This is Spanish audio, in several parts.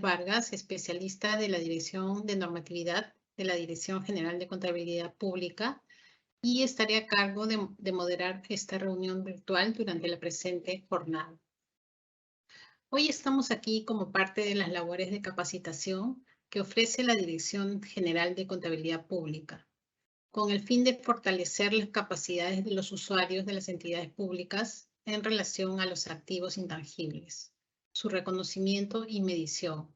Vargas, especialista de la Dirección de Normatividad de la Dirección General de Contabilidad Pública, y estaré a cargo de moderar esta reunión virtual durante la presente jornada. Hoy estamos aquí como parte de las labores de capacitación que ofrece la Dirección General de Contabilidad Pública, con el fin de fortalecer las capacidades de los usuarios de las entidades públicas en relación a los activos intangibles, su reconocimiento y medición.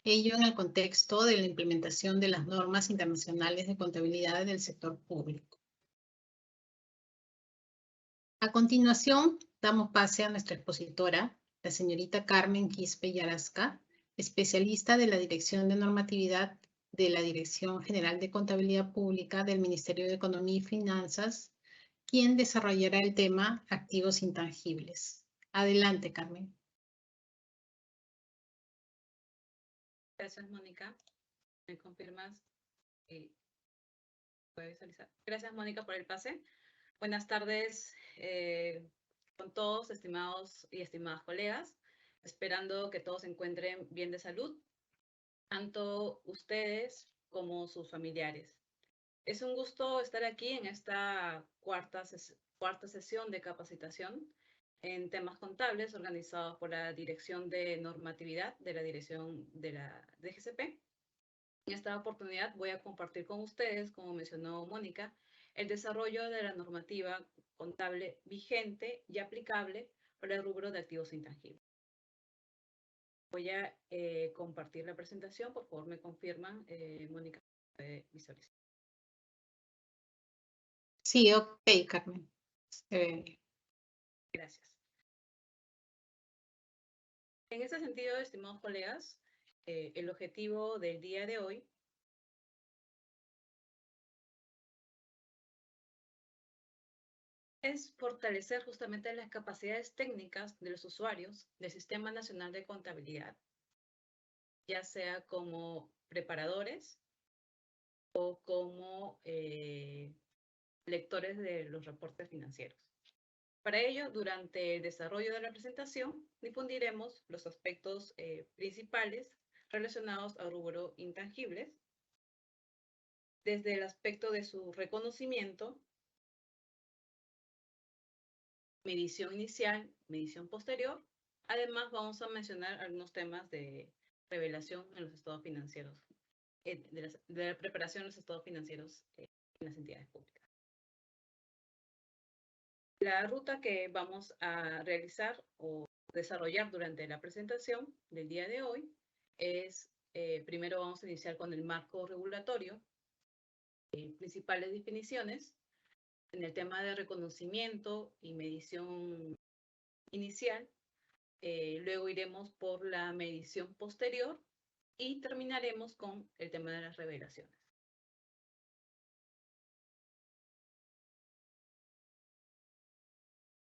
Ello en el contexto de la implementación de las normas internacionales de contabilidad del sector público. A continuación, damos pase a nuestra expositora, la señorita Carmen Quispe Yarasca, especialista de la Dirección de Normatividad de la Dirección General de Contabilidad Pública del Ministerio de Economía y Finanzas, quien desarrollará el tema activos intangibles. Adelante, Carmen. Gracias, Mónica. ¿Me confirmas? ¿Puede visualizar? Gracias, Mónica, por el pase. Buenas tardes con todos, estimados y estimadas colegas. Esperando que todos se encuentren bien de salud, tanto ustedes como sus familiares. Es un gusto estar aquí en esta cuarta sesión de capacitación en temas contables organizados por la Dirección de Normatividad de la Dirección de la DGCP. En esta oportunidad voy a compartir con ustedes, como mencionó Mónica, el desarrollo de la normativa contable vigente y aplicable para el rubro de activos intangibles. Voy a compartir la presentación. Por favor, me confirman, Mónica, puede visualizar. Sí, ok, Carmen. Gracias. En ese sentido, estimados colegas, el objetivo del día de hoy es fortalecer justamente las capacidades técnicas de los usuarios del Sistema Nacional de Contabilidad, ya sea como preparadores o como lectores de los reportes financieros. Para ello, durante el desarrollo de la presentación, difundiremos los aspectos principales relacionados al rubro intangibles, desde el aspecto de su reconocimiento, medición inicial, medición posterior. Además, vamos a mencionar algunos temas de revelación en los estados financieros, de la preparación de los estados financieros en las entidades públicas. La ruta que vamos a realizar o desarrollar durante la presentación del día de hoy es, primero vamos a iniciar con el marco regulatorio, principales definiciones en el tema de reconocimiento y medición inicial. Luego iremos por la medición posterior y terminaremos con el tema de las revelaciones.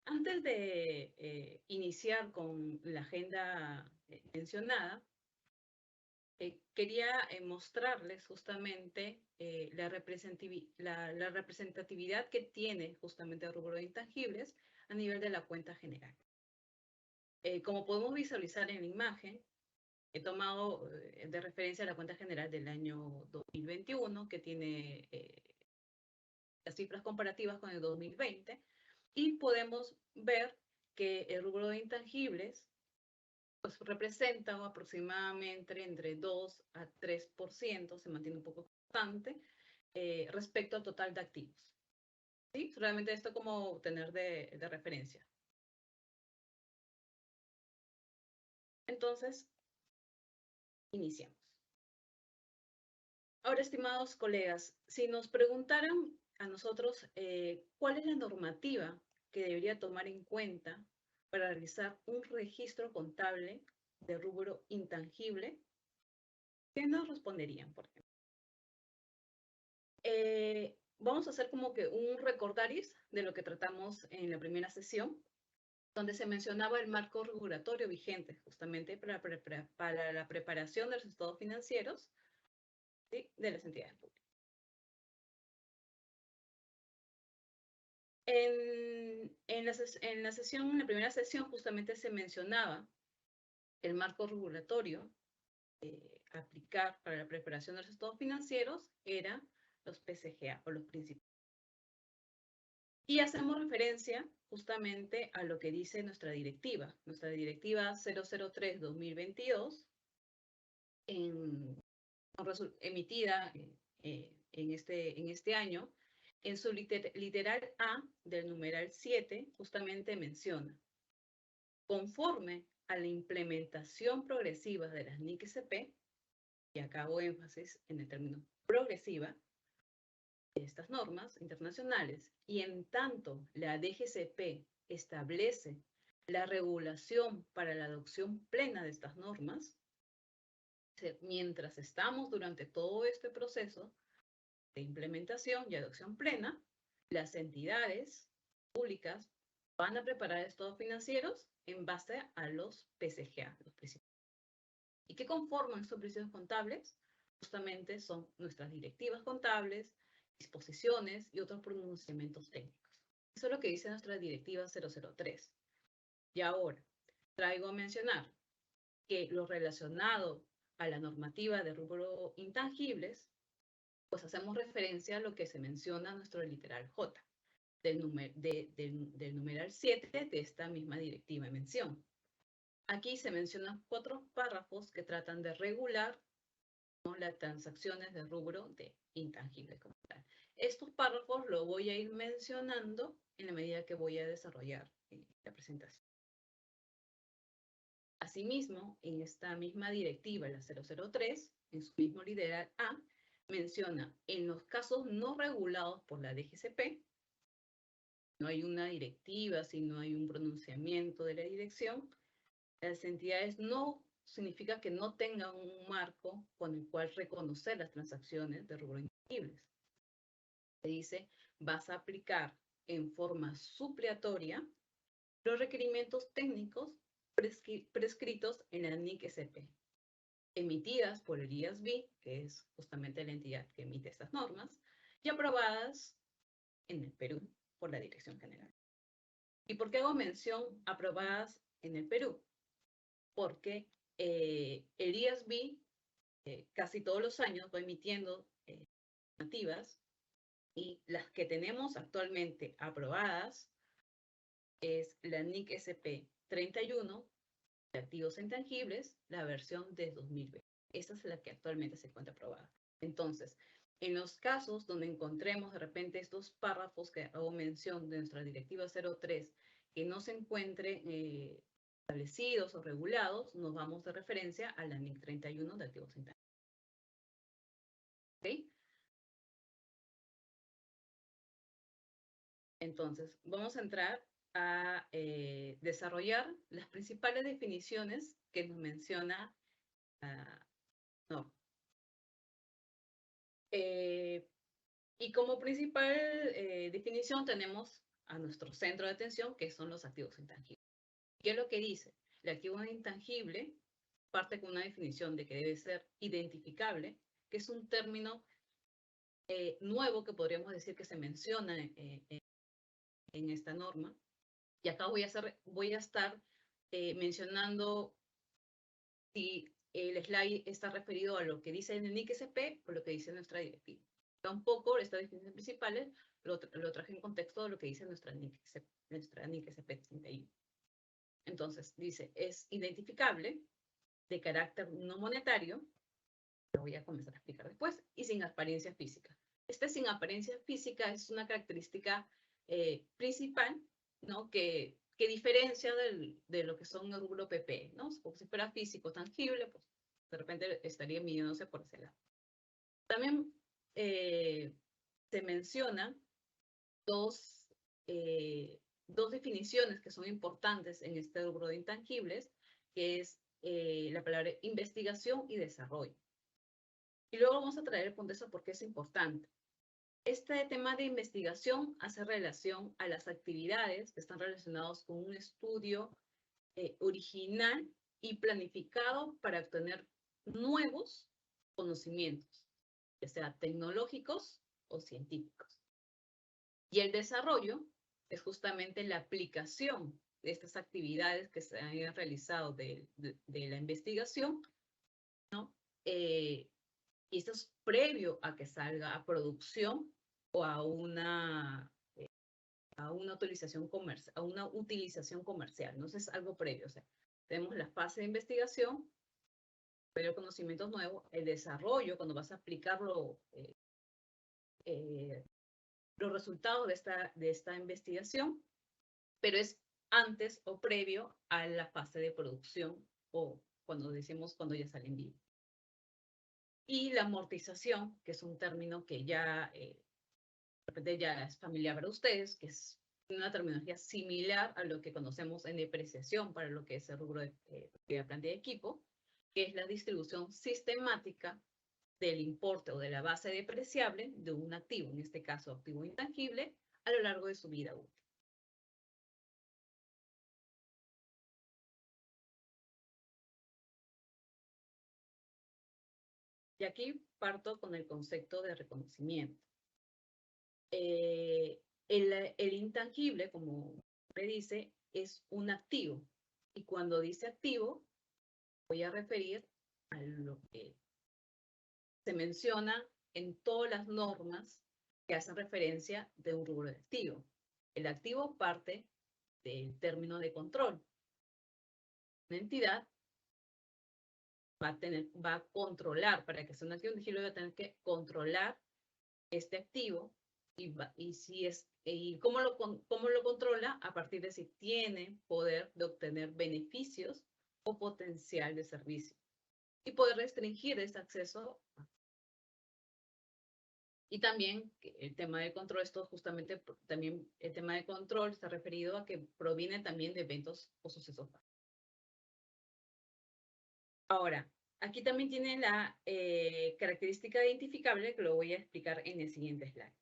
Antes de iniciar con la agenda mencionada, quería mostrarles justamente la representatividad que tiene justamente el rubro de intangibles a nivel de la cuenta general. Como podemos visualizar en la imagen, he tomado de referencia la cuenta general del año 2021, que tiene las cifras comparativas con el 2020, y podemos ver que el rubro de intangibles pues, representa aproximadamente entre 2 a 3%, se mantiene un poco constante, respecto al total de activos. ¿Sí? Solamente esto como tener de referencia. Entonces, iniciamos. Ahora, estimados colegas, si nos preguntaran a nosotros cuál es la normativa que debería tomar en cuenta para realizar un registro contable de rubro intangible, ¿qué nos responderían, por ejemplo? Vamos a hacer como que un recordaris de lo que tratamos en la primera sesión, donde se mencionaba el marco regulatorio vigente justamente para la preparación de los estados financieros, ¿sí?, de las entidades públicas. En la primera sesión justamente se mencionaba el marco regulatorio aplicar para la preparación de los estados financieros eran los PCGA o los principios. Y hacemos referencia justamente a lo que dice nuestra directiva 003-2022, emitida en este año, en su literal A del numeral 7, justamente menciona: conforme a la implementación progresiva de las NIC-SP, y acá hago énfasis en el término progresiva, de estas normas internacionales, y en tanto la DGCP establece la regulación para la adopción plena de estas normas, mientras estamos durante todo este proceso de implementación y adopción plena, las entidades públicas van a preparar estados financieros en base a los PCGA, los principios. ¿Y qué conforman estos principios contables? Justamente son nuestras directivas contables, disposiciones y otros pronunciamientos técnicos. Eso es lo que dice nuestra directiva 003. Y ahora, traigo a mencionar que lo relacionado a la normativa de rubro intangibles, pues hacemos referencia a lo que se menciona en nuestro literal J, del numeral 7 de esta misma directiva de mención. Aquí se mencionan 4 párrafos que tratan de regular, ¿no?, las transacciones de rubro de intangibles como tal. Estos párrafos los voy a ir mencionando en la medida que voy a desarrollar la presentación. Asimismo, en esta misma directiva, la 003, en su mismo literal A, menciona: en los casos no regulados por la DGCP, no hay una directiva, si no hay un pronunciamiento de la dirección, las entidades no significa que no tengan un marco con el cual reconocer las transacciones de rubro intangibles. Se dice: vas a aplicar en forma supleatoria los requerimientos técnicos prescritos en la NIC-SP, emitidas por el IASB, que es justamente la entidad que emite estas normas, y aprobadas en el Perú por la Dirección General. ¿Y por qué hago mención aprobadas en el Perú? Porque el IASB casi todos los años va emitiendo normativas, y las que tenemos actualmente aprobadas es la NIC-SP 31, de activos intangibles, la versión de 2020. Esa es la que actualmente se encuentra aprobada. Entonces, en los casos donde encontremos de repente estos párrafos que hago mención de nuestra directiva 03 que no se encuentren establecidos o regulados, nos vamos de referencia a la NIC 31 de activos intangibles. ¿Ok? Entonces, vamos a entrar a desarrollar las principales definiciones que nos menciona y como principal definición tenemos a nuestro centro de atención, que son los activos intangibles. ¿Qué es lo que dice? El activo intangible parte con una definición de que debe ser identificable, que es un término nuevo que podríamos decir que se menciona en esta norma. Y acá voy a estar mencionando si el slide está referido a lo que dice en el NIC-SP o lo que dice nuestra directiva. Tampoco estas definiciones principales lo traje en contexto de lo que dice nuestra NIC-SP 31. Entonces, dice: es identificable, de carácter no monetario, lo voy a comenzar a explicar después, y sin apariencia física. Sin apariencia física es una característica principal, ¿no?, que diferencia de lo que son el rubro PP, ¿no? Como si fuera físico, tangible, pues de repente estaría midiéndose por ese lado. También se mencionan dos definiciones que son importantes en este rubro de intangibles, que es la palabra investigación y desarrollo. Y luego vamos a traer el punto de eso porque es importante. Este tema de investigación hace relación a las actividades que están relacionadas con un estudio original y planificado para obtener nuevos conocimientos, ya sea tecnológicos o científicos. Y el desarrollo es justamente la aplicación de estas actividades que se han realizado de la investigación Y esto es previo a que salga a producción o a una utilización comercial, ¿no? Eso es algo previo. O sea, tenemos la fase de investigación, pero conocimientos nuevos, el desarrollo, cuando vas a aplicar los resultados de esta investigación, pero es antes o previo a la fase de producción o cuando decimos cuando ya sale en vivo. Y la amortización, que es un término que ya, de repente ya es familiar para ustedes, que es una terminología similar a lo que conocemos en depreciación para lo que es el rubro de planta de equipo, que es la distribución sistemática del importe o de la base depreciable de un activo, en este caso activo intangible, a lo largo de su vida útil. Y aquí parto con el concepto de reconocimiento. El intangible, como me dice, es un activo. Y cuando dice activo, voy a referir a lo que se menciona en todas las normas que hacen referencia de un rubro de activo. El activo parte del término de control. Una entidad va a controlar, para que sea un activo intangible, va a tener que controlar este activo y cómo lo controla a partir de si tiene poder de obtener beneficios o potencial de servicio y poder restringir ese acceso. Y también el tema de control, esto justamente también el tema de control está referido a que proviene también de eventos o sucesos. Ahora, aquí también tiene la característica identificable que lo voy a explicar en el siguiente slide.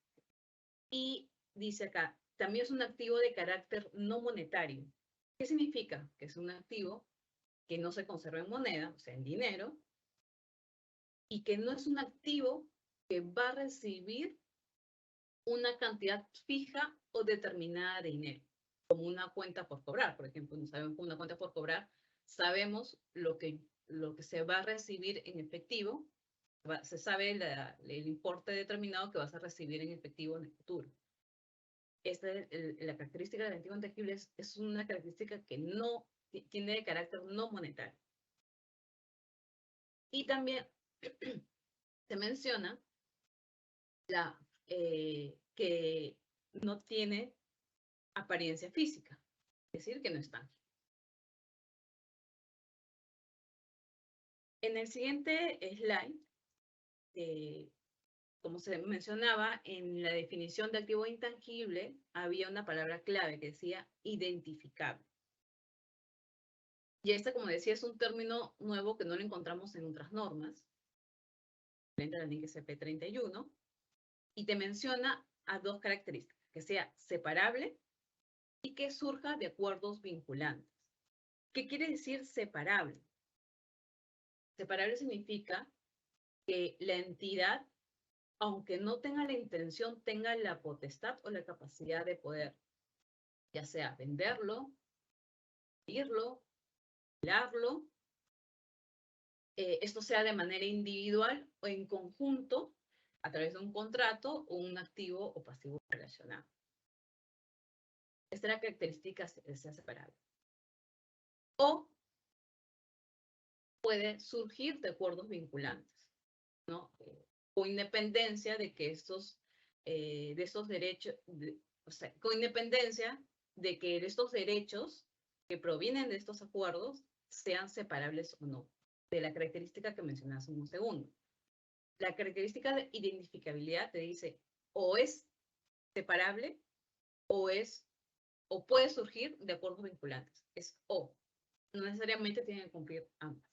Y dice acá, también es un activo de carácter no monetario. ¿Qué significa? Que es un activo que no se conserva en moneda, o sea, en dinero, y que no es un activo que va a recibir una cantidad fija o determinada de dinero, como una cuenta por cobrar. Por ejemplo, no sabemos una cuenta por cobrar, sabemos lo que se va a recibir en efectivo, se sabe el importe determinado que vas a recibir en efectivo en el futuro. La característica del activo intangible es una característica que no tiene de carácter no monetario. Y también se menciona que no tiene apariencia física, es decir, que no es tangible. En el siguiente slide, como se mencionaba, en la definición de activo intangible había una palabra clave que decía identificable. Y este, como decía, es un término nuevo que no lo encontramos en otras normas, frente a la NIC CP31, y te menciona a dos características, que sea separable y que surja de acuerdos vinculantes. ¿Qué quiere decir separable? Separable significa que la entidad, aunque no tenga la intención, tenga la potestad o la capacidad de poder, ya sea venderlo, irlo, alquilarlo, esto sea de manera individual o en conjunto, a través de un contrato o un activo o pasivo relacionado. Esta es la característica de ser separable. O puede surgir de acuerdos vinculantes, ¿no? Con independencia de que de estos derechos, o sea, con independencia de que estos derechos que provienen de estos acuerdos sean separables o no, de la característica que mencioné hace un segundo. La característica de identificabilidad te dice o es separable o puede surgir de acuerdos vinculantes. Es o. No necesariamente tienen que cumplir ambas.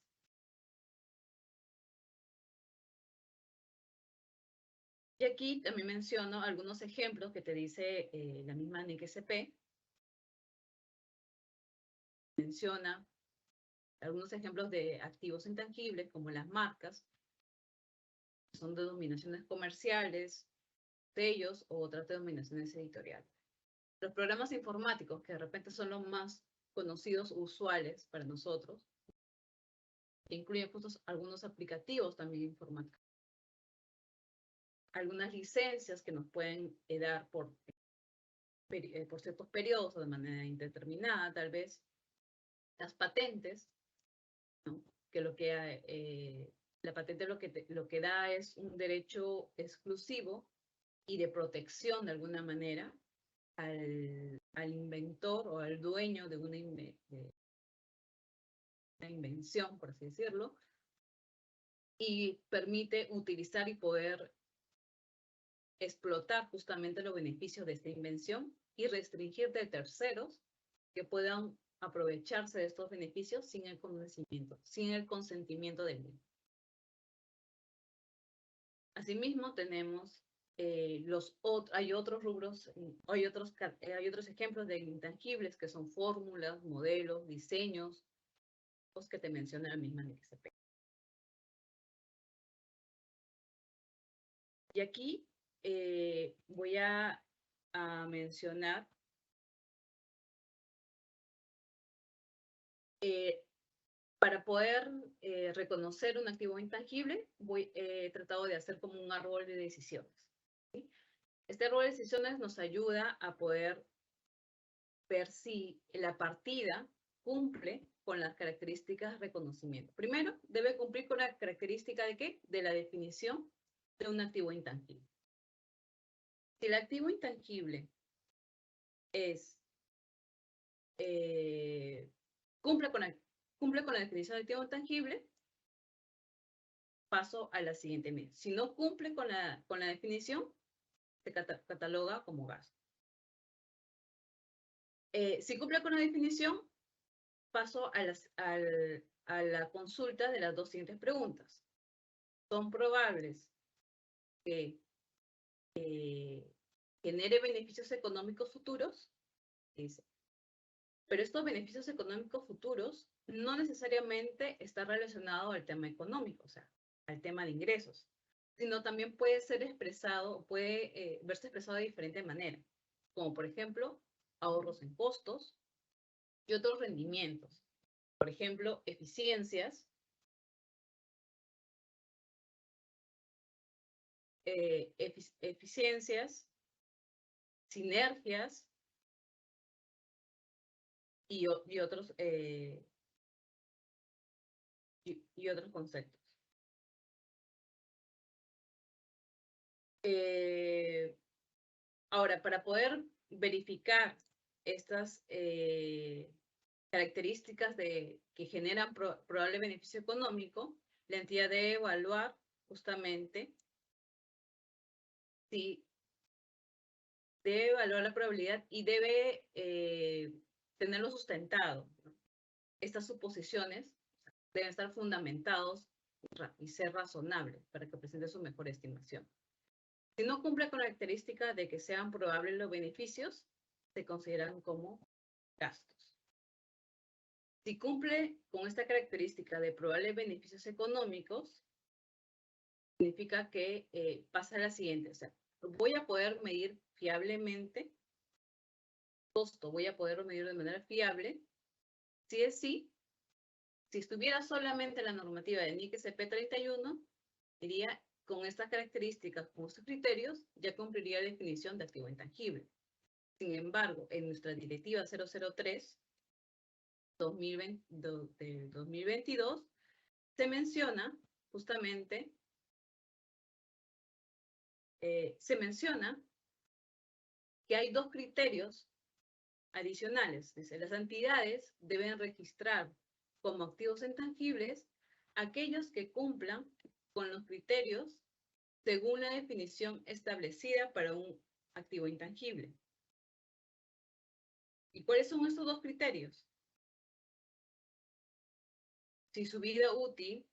Y aquí también menciono algunos ejemplos que te dice la misma NIC-CP. Menciona algunos ejemplos de activos intangibles, como las marcas, que son denominaciones comerciales, sellos o otras denominaciones editoriales. Los programas informáticos, que de repente son los más conocidos, usuales para nosotros, que incluye algunos aplicativos también informáticos, algunas licencias que nos pueden dar por ciertos periodos o de manera indeterminada, tal vez, las patentes, ¿no? Que la patente lo que da es un derecho exclusivo y de protección de alguna manera al inventor o al dueño de una invención, por así decirlo, y permite utilizar y poder explotar justamente los beneficios de esta invención y restringir de terceros que puedan aprovecharse de estos beneficios sin el consentimiento del mismo. Asimismo, tenemos hay otros rubros, hay otros ejemplos de intangibles que son fórmulas, modelos, diseños, los que te menciona la misma NXP. Y aquí voy a mencionar para poder reconocer un activo intangible, he tratado de hacer como un árbol de decisiones. ¿Sí? Este árbol de decisiones nos ayuda a poder ver si la partida cumple con las características de reconocimiento. Primero, debe cumplir con la característica de ¿qué? De la definición de un activo intangible. Si el activo intangible cumple con la definición de activo intangible, paso a la siguiente medida. Si no cumple con la definición, se cataloga como gasto. Si cumple con la definición, paso a la consulta de las dos siguientes preguntas. ¿Son probables que genere beneficios económicos futuros? Dice. Pero estos beneficios económicos futuros no necesariamente están relacionados al tema económico, o sea, al tema de ingresos, sino también puede ser expresado, puede verse expresado de diferente manera, como por ejemplo, ahorros en costos y otros rendimientos. Por ejemplo, eficiencias, sinergias y otros conceptos. Ahora, para poder verificar estas características que generan probable beneficio económico, la entidad debe evaluar justamente si debe evaluar la probabilidad y debe tenerlo sustentado, ¿no? Estas suposiciones deben estar fundamentados y ser razonables para que presente su mejor estimación. Si no cumple con la característica de que sean probables los beneficios, se consideran como gastos. Si cumple con esta característica de probables beneficios económicos, significa que pasa a la siguiente. O sea, voy a poder medir fiablemente costo, voy a poderlo medir de manera fiable. Si es sí, si estuviera solamente la normativa de NIC SP 31, diría con estas características, con estos criterios, ya cumpliría la definición de activo intangible. Sin embargo, en nuestra directiva 003 del 2022, se menciona justamente, que hay dos criterios adicionales. Dice, las entidades deben registrar como activos intangibles aquellos que cumplan con los criterios según la definición establecida para un activo intangible. ¿Y cuáles son estos dos criterios? Si su vida útil,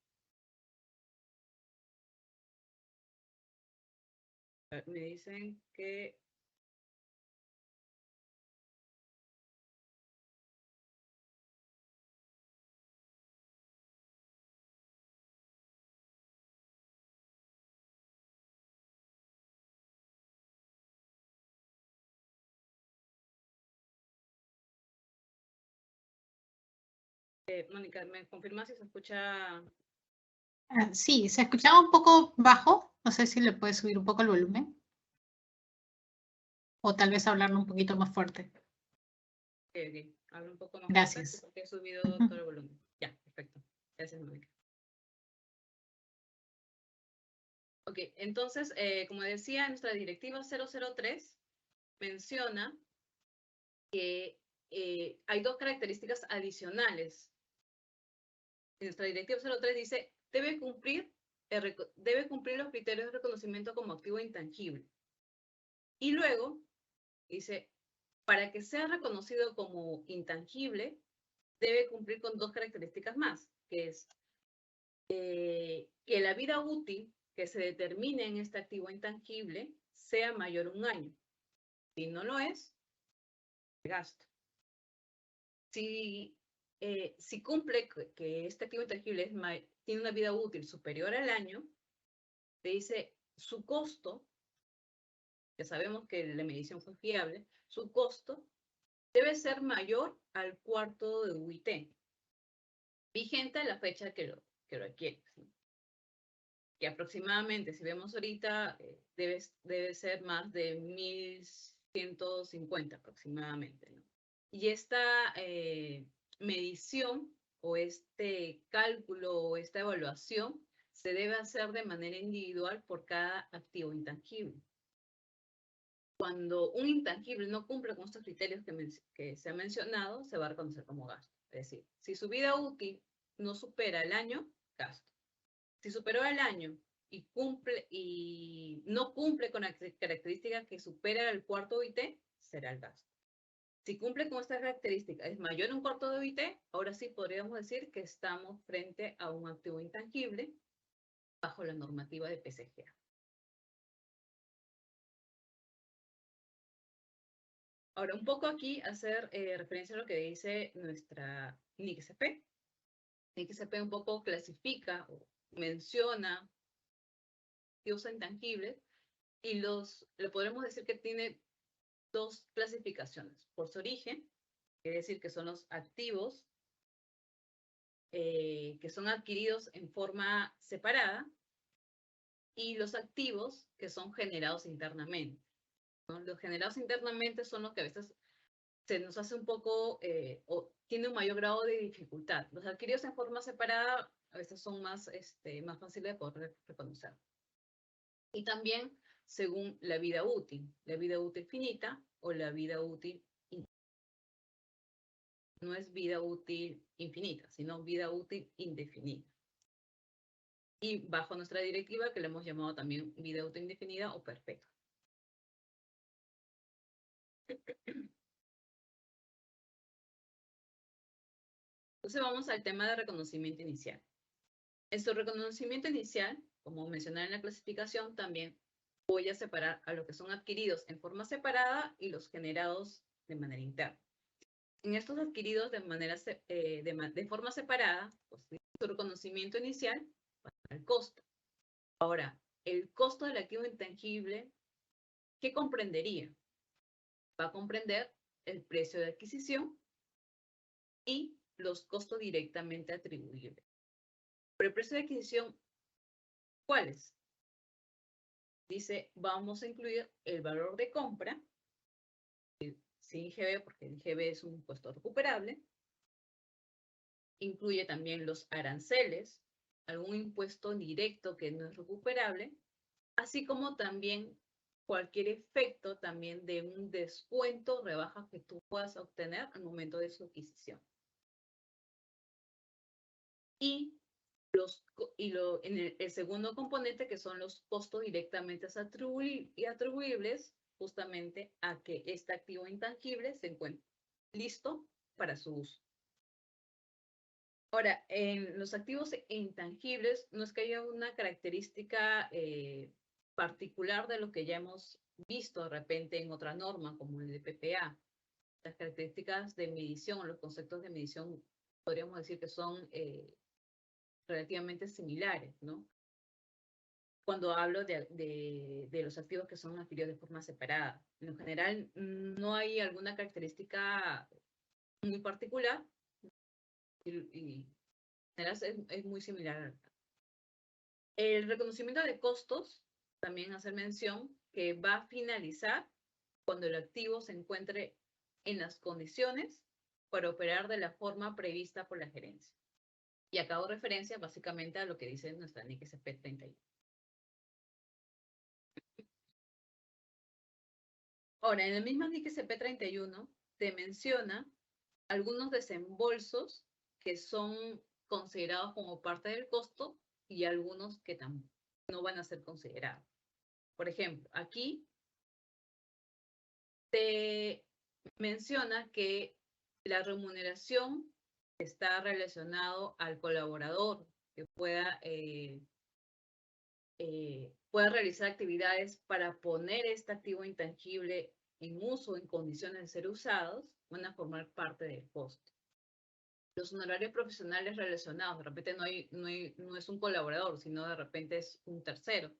me dicen que Mónica, ¿me confirma si se escucha? Sí, se escuchaba un poco bajo. No sé si le puedes subir un poco el volumen. O tal vez hablarlo un poquito más fuerte. Ok. Habla un poco más fuerte Gracias. porque he subido Ujú. todo el volumen. Ya, perfecto. Gracias, Mónica. Ok, entonces, como decía, nuestra directiva 003 menciona que hay dos características adicionales. Nuestra directiva 03 dice, debe cumplir los criterios de reconocimiento como activo intangible. Y luego dice, para que sea reconocido como intangible, debe cumplir con dos características más, que es que la vida útil que se determine en este activo intangible sea mayor a 1 año. Si no lo es, gasto. Si cumple que este activo intangible tiene una vida útil superior al año, te dice su costo, ya sabemos que la medición fue fiable, su costo debe ser mayor al cuarto de UIT, vigente a la fecha que lo adquieres, ¿no? Que aproximadamente, si vemos ahorita, debe ser más de 1.150 aproximadamente, ¿no? Y esta medición o este cálculo o esta evaluación se debe hacer de manera individual por cada activo intangible. Cuando un intangible no cumple con estos criterios que se han mencionado, se va a reconocer como gasto. Es decir, si su vida útil no supera el año, gasto. Si superó el año y no cumple con la característica que supera el cuarto OIT, será el gasto. Si cumple con esta característica, es mayor a un cuarto de OIT, ahora sí podríamos decir que estamos frente a un activo intangible bajo la normativa de PCGA. Ahora, un poco aquí hacer referencia a lo que dice nuestra NICSP. NICSP un poco clasifica o menciona activos intangibles y le podremos decir que tiene dos clasificaciones. Por su origen, quiere decir que son los activos que son adquiridos en forma separada y los activos que son generados internamente, ¿no? Los generados internamente son los que a veces se nos hace un poco, o tiene un mayor grado de dificultad. Los adquiridos en forma separada a veces son más fáciles de poder reconocer. Y también según la vida útil finita o la vida útil no es vida útil infinita, sino vida útil indefinida. Y bajo nuestra directiva, que le hemos llamado también vida útil indefinida o perfecta. Entonces vamos al tema de reconocimiento inicial. En su reconocimiento inicial, como mencioné en la clasificación, también voy a separar a los que son adquiridos en forma separada y los generados de manera interna. En estos adquiridos de forma separada, pues, su reconocimiento inicial va a el costo. Ahora, el costo del activo intangible, ¿qué comprendería? Va a comprender el precio de adquisición y los costos directamente atribuibles. Pero el precio de adquisición, ¿cuáles? Dice, vamos a incluir el valor de compra, sin IGB, porque el IGB es un impuesto recuperable. Incluye también los aranceles, algún impuesto directo que no es recuperable, así como también cualquier efecto también de un descuento, rebaja que tú puedas obtener al momento de su adquisición. Y en el segundo componente, que son los costos directamente atribuibles justamente a que este activo intangible se encuentre listo para su uso. Ahora, en los activos intangibles no es que haya una característica particular de lo que ya hemos visto de repente en otra norma, como el de PPA. Las características de medición, los conceptos de medición, podríamos decir que son relativamente similares, ¿no? Cuando hablo de los activos que son adquiridos de forma separada. En general, no hay alguna característica muy particular, y es muy similar. El reconocimiento de costos, también hacer mención que va a finalizar cuando el activo se encuentre en las condiciones para operar de la forma prevista por la gerencia. Y acá hago referencia básicamente a lo que dice nuestra NIC SP 31. Ahora, en la misma NIC SP 31 te menciona algunos desembolsos que son considerados como parte del costo y algunos que no van a ser considerados. Por ejemplo, aquí te menciona que la remuneración está relacionado al colaborador que pueda realizar actividades para poner este activo intangible en uso, en condiciones de ser usados, van a formar parte del costo. Los honorarios profesionales relacionados, de repente no es un colaborador, sino de repente es un tercero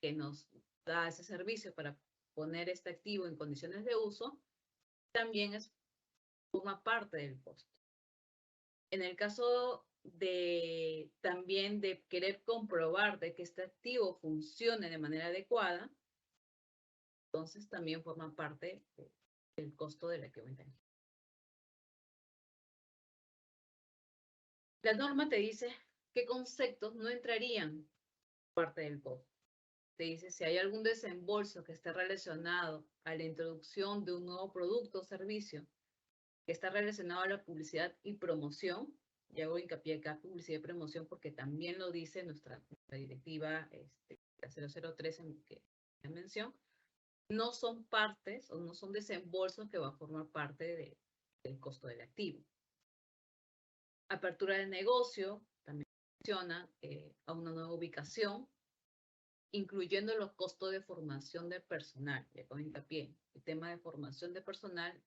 que nos da ese servicio para poner este activo en condiciones de uso, también forma parte del costo. En el caso también de querer comprobar de que este activo funcione de manera adecuada, entonces también forma parte del costo del activo intangible. La norma te dice qué conceptos no entrarían parte del costo. Te dice si hay algún desembolso que esté relacionado a la introducción de un nuevo producto o servicio que está relacionado a la publicidad y promoción, y hago hincapié acá publicidad y promoción porque también lo dice nuestra directiva 003 en que mención, no son partes o no son desembolsos que va a formar parte del costo del activo. Apertura de negocio, también menciona a una nueva ubicación, incluyendo los costos de formación de personal. Le hago hincapié. El tema de formación de personal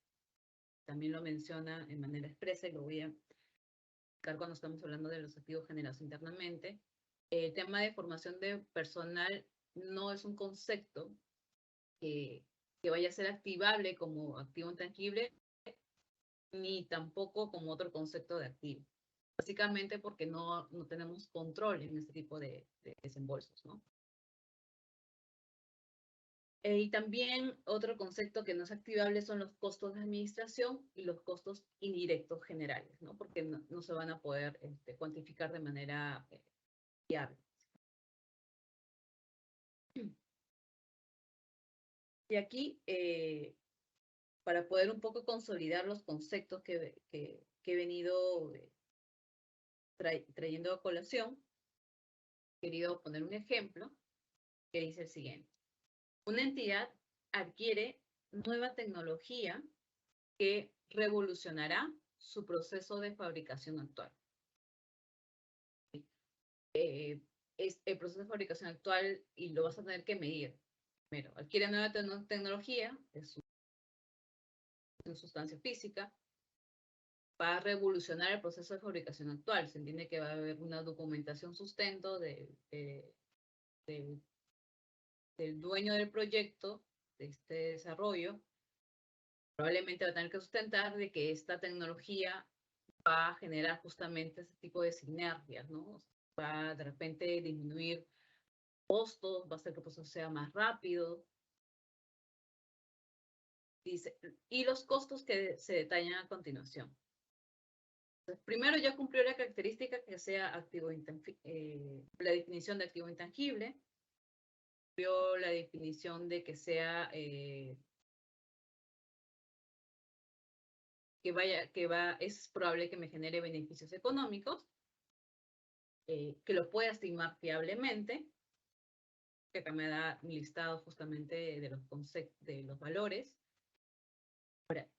también lo menciona en manera expresa y lo voy a explicar cuando estamos hablando de los activos generados internamente. El tema de formación de personal no es un concepto que vaya a ser activable como activo intangible, ni tampoco como otro concepto de activo. Básicamente porque no tenemos control en este tipo de desembolsos, ¿no? Y también otro concepto que no es activable son los costos de administración y los costos indirectos generales, ¿no? Porque no se van a poder cuantificar de manera fiable. Y aquí, para poder un poco consolidar los conceptos que he venido trayendo a colación, he querido poner un ejemplo que dice el siguiente. Una entidad adquiere nueva tecnología que revolucionará su proceso de fabricación actual. Es el proceso de fabricación actual y lo vas a tener que medir. Primero, adquiere nueva tecnología, es una sustancia física, va a revolucionar el proceso de fabricación actual. Se entiende que va a haber una documentación sustento del dueño del proyecto, de este desarrollo. Probablemente va a tener que sustentar de que esta tecnología va a generar justamente ese tipo de sinergias, ¿no? Va a de repente disminuir costos, va a hacer que el proceso sea más rápido. Dice, y los costos que se detallan a continuación. Entonces, primero ya cumplió la característica que sea activo la definición de activo intangible, cumplió la definición de que sea es probable que me genere beneficios económicos, que lo pueda estimar fiablemente, que acá me da un listado justamente de los conceptos, de los valores. Ahora,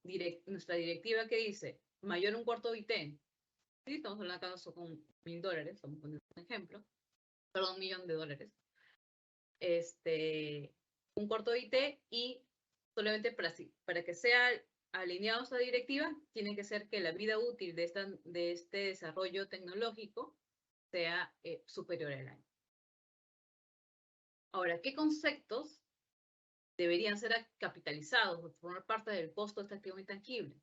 nuestra directiva que dice mayor un cuarto de IT, ¿sí? Estamos hablando acá con $1.000, vamos a poner un ejemplo, perdón, $1.000.000. Un cuarto de IT y solamente para que sea alineado a esta directiva, tiene que ser que la vida útil de este desarrollo tecnológico sea superior al año. Ahora, ¿qué conceptos deberían ser capitalizados o formar parte del costo de este activo intangible?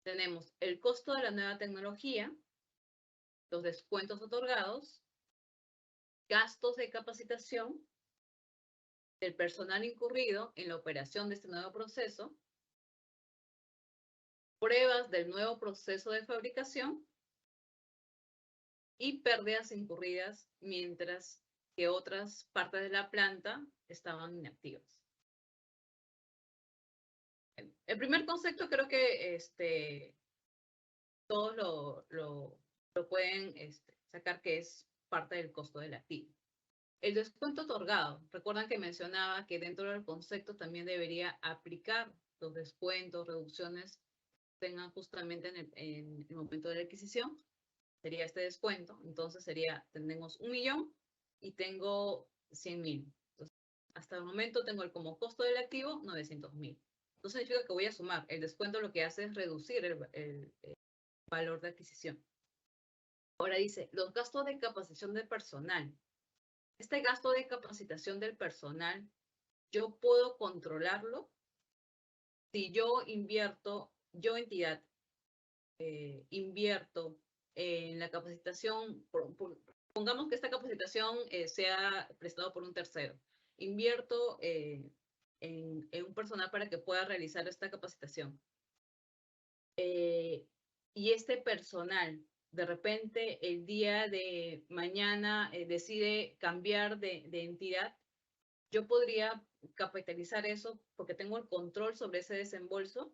Tenemos el costo de la nueva tecnología, los descuentos otorgados, gastos de capacitación del personal incurrido en la operación de este nuevo proceso, pruebas del nuevo proceso de fabricación y pérdidas incurridas mientras que otras partes de la planta estaban inactivas. El primer concepto creo que todos lo pueden sacar, que es parte del costo del activo. El descuento otorgado. Recuerdan que mencionaba que dentro del concepto también debería aplicar los descuentos, reducciones que tengan justamente en el momento de la adquisición. Sería este descuento. Entonces tenemos 1 millón y tengo 100.000. Entonces, hasta el momento tengo como costo del activo 900.000. Entonces significa que voy a sumar. El descuento lo que hace es reducir el valor de adquisición. Ahora dice, los gastos de capacitación del personal. Este gasto de capacitación del personal, yo puedo controlarlo si yo invierto, yo entidad, invierto en la capacitación, pongamos que esta capacitación sea prestada por un tercero. Invierto en un personal para que pueda realizar esta capacitación. Y este personal, de repente, el día de mañana decide cambiar de entidad, yo podría capitalizar eso porque tengo el control sobre ese desembolso.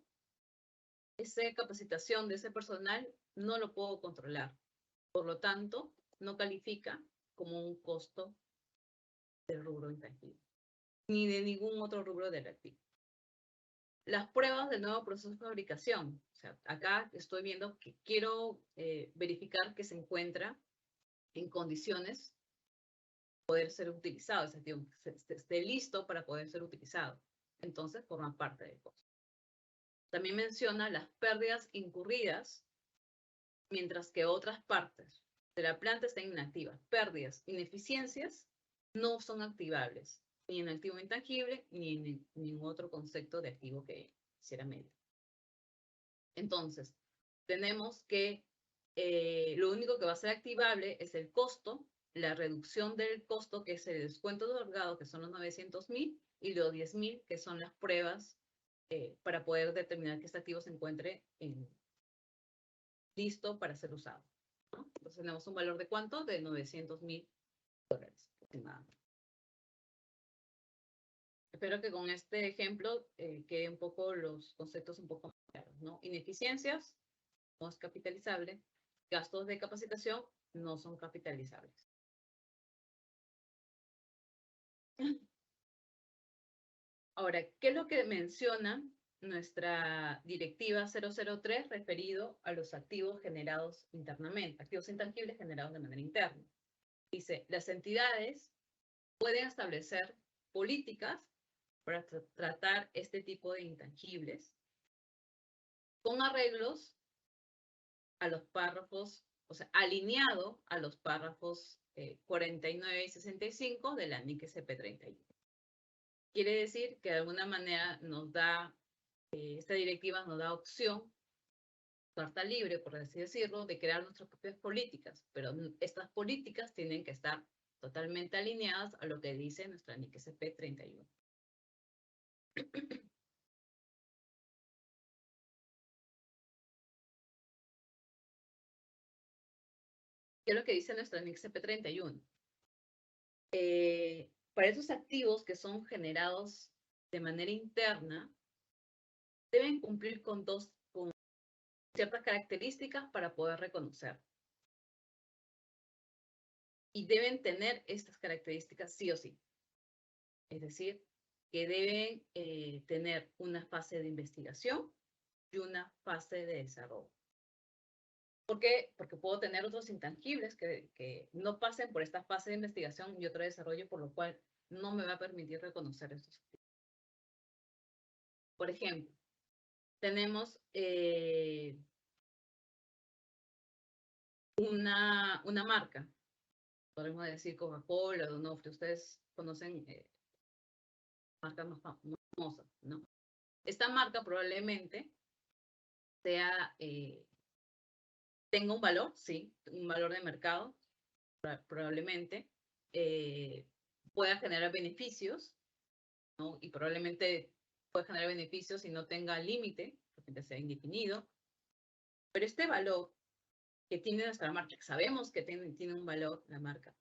Esa capacitación de ese personal no lo puedo controlar. Por lo tanto, no califica como un costo del rubro intangible, ni de ningún otro rubro del activo. Las pruebas del nuevo proceso de fabricación. O sea, acá estoy viendo que quiero verificar que se encuentra en condiciones de poder ser utilizado, es decir, esté listo para poder ser utilizado. Entonces, forma parte del costo. También menciona las pérdidas incurridas mientras que otras partes de la planta están inactivas. Pérdidas, ineficiencias no son activables, ni en activo intangible, ni en ningún otro concepto de activo que quisiera medir. Entonces, tenemos que lo único que va a ser activable es el costo, la reducción del costo, que es el descuento otorgado, que son los 900.000, y los 10.000, que son las pruebas para poder determinar que este activo se encuentre listo para ser usado, ¿no? Entonces tenemos un valor de ¿cuánto? De $900.000 aproximadamente. Espero que con este ejemplo queden un poco los conceptos un poco más claros, ¿no? Ineficiencias no es capitalizable, gastos de capacitación no son capitalizables. Ahora, ¿qué es lo que menciona nuestra directiva 003 referido a los activos generados internamente, activos intangibles generados de manera interna? Dice, las entidades pueden establecer políticas para tratar este tipo de intangibles con arreglos a los párrafos, o sea, alineado a los párrafos 49 y 65 de la NIC CP31. Quiere decir que de alguna manera nos da, esta directiva nos da opción, carta libre, por así decirlo, de crear nuestras propias políticas, pero estas políticas tienen que estar totalmente alineadas a lo que dice nuestra NIC CP31. ¿Qué es lo que dice nuestra NIC CP31? Para esos activos que son generados de manera interna, deben cumplir con ciertas características para poder reconocer. Y deben tener estas características sí o sí. Es decir, que deben tener una fase de investigación y una fase de desarrollo. ¿Por qué? Porque puedo tener otros intangibles que no pasen por esta fase de investigación y otro desarrollo, por lo cual no me va a permitir reconocer estos activos. Por ejemplo, tenemos una marca, podemos decir Coca-Cola, Donofrio, ustedes conocen marcas más famosas, ¿no? Esta marca probablemente sea tenga un valor, sí, un valor de mercado, probablemente, pueda generar beneficios, ¿no? Y probablemente pueda generar beneficios y no tenga límite, porque sea indefinido. Pero este valor que tiene nuestra marca, sabemos que tiene un valor la marca,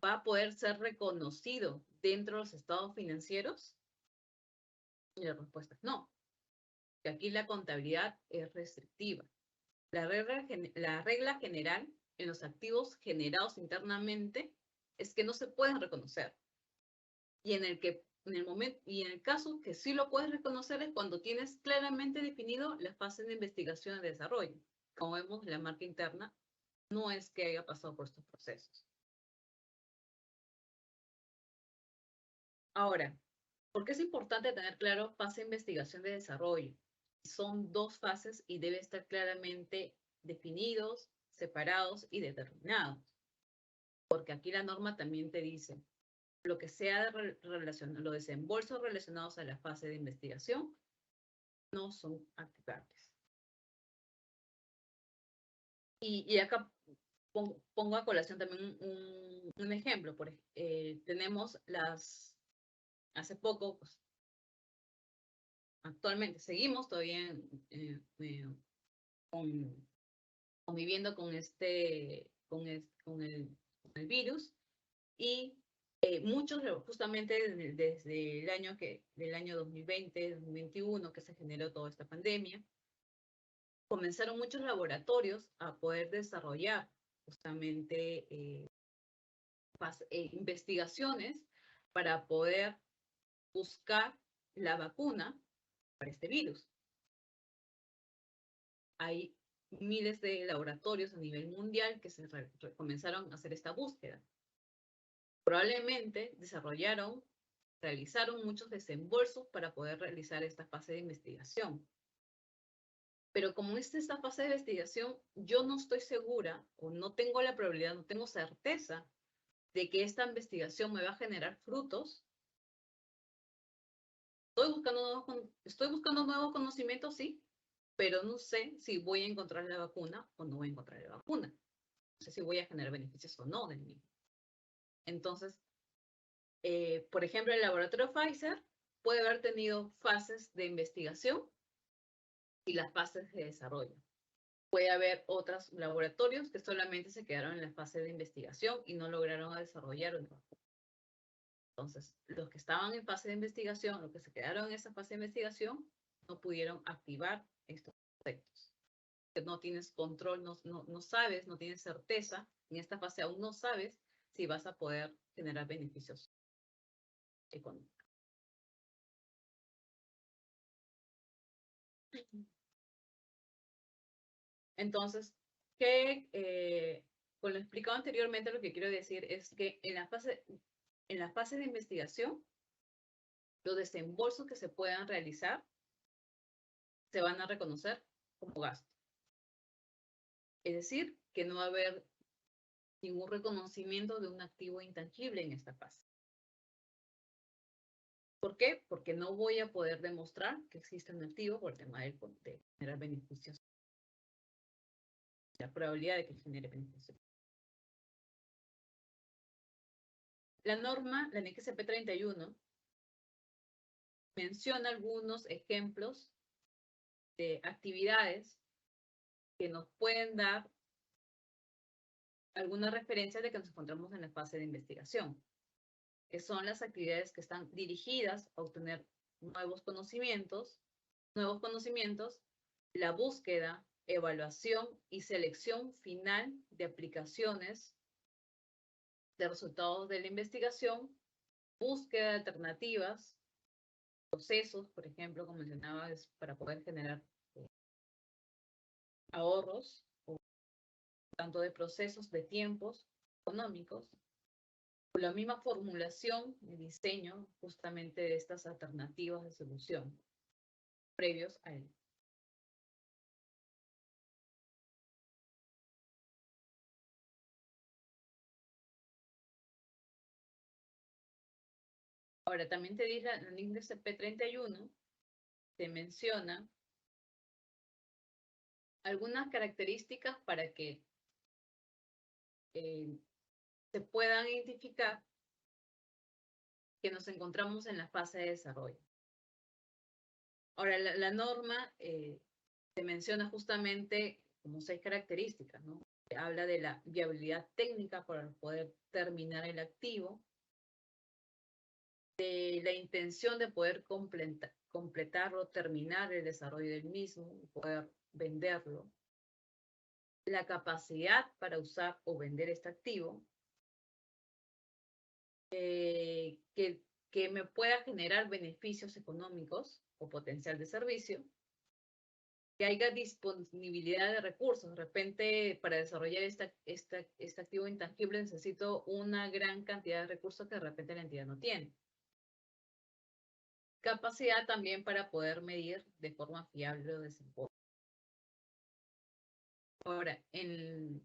¿va a poder ser reconocido dentro de los estados financieros? Y la respuesta es no, que aquí la contabilidad es restrictiva. La regla general en los activos generados internamente es que no se pueden reconocer. Y en el caso que sí lo puedes reconocer es cuando tienes claramente definido la fase de investigación y desarrollo. Como vemos, la marca interna no es que haya pasado por estos procesos. Ahora, ¿por qué es importante tener claro fase de investigación de desarrollo? Son dos fases y debe estar claramente definidos, separados y determinados. Porque aquí la norma también te dice lo que sea los desembolsos relacionados a la fase de investigación no son activables. Y acá pongo a colación también un ejemplo. Tenemos hace poco, pues, actualmente seguimos todavía conviviendo con el virus y muchos, justamente desde del año 2020, 2021, que se generó toda esta pandemia, comenzaron muchos laboratorios a poder desarrollar justamente investigaciones para poder buscar la vacuna para este virus. Hay miles de laboratorios a nivel mundial que comenzaron a hacer esta búsqueda. Probablemente realizaron muchos desembolsos para poder realizar esta fase de investigación. Pero como es esta fase de investigación, yo no estoy segura o no tengo la probabilidad, no tengo certeza de que esta investigación me va a generar frutos. Estoy buscando nuevos conocimientos, sí, pero no sé si voy a encontrar la vacuna o no voy a encontrar la vacuna. No sé si voy a generar beneficios o no de mí. Entonces, por ejemplo, el laboratorio Pfizer puede haber tenido fases de investigación y las fases de desarrollo. Puede haber otros laboratorios que solamente se quedaron en la fase de investigación y no lograron desarrollar una vacuna. Entonces, los que estaban en fase de investigación, los que se quedaron en esa fase de investigación, no pudieron activar estos efectos. No tienes control, no sabes, no tienes certeza. En esta fase aún no sabes si vas a poder generar beneficios económicos. Entonces, con lo explicado anteriormente, lo que quiero decir es que en la fase de investigación, los desembolsos que se puedan realizar se van a reconocer como gasto. Es decir, que no va a haber ningún reconocimiento de un activo intangible en esta fase. ¿Por qué? Porque no voy a poder demostrar que existe un activo por el tema de generar beneficios. La probabilidad de que genere beneficios. La norma, la NXP 31, menciona algunos ejemplos de actividades que nos pueden dar alguna referencia de que nos encontramos en la fase de investigación, que son las actividades que están dirigidas a obtener nuevos conocimientos, la búsqueda, evaluación y selección final de aplicaciones de resultados de la investigación, búsqueda de alternativas, procesos, por ejemplo, como mencionaba, es para poder generar ahorros, tanto de procesos, de tiempos económicos, o la misma formulación y diseño justamente de estas alternativas de solución previos a él. Ahora, también te dice el índice P31, te menciona algunas características para que se puedan identificar que nos encontramos en la fase de desarrollo. Ahora, la norma se menciona justamente como 6 características, ¿no? Habla de la viabilidad técnica para poder terminar el activo, de la intención de poder completarlo, terminar el desarrollo del mismo, poder venderlo, la capacidad para usar o vender este activo, que me pueda generar beneficios económicos o potencial de servicio, que haya disponibilidad de recursos. De repente, para desarrollar este activo intangible necesito una gran cantidad de recursos que de repente la entidad no tiene. Capacidad también para poder medir de forma fiable o desembolso. Ahora,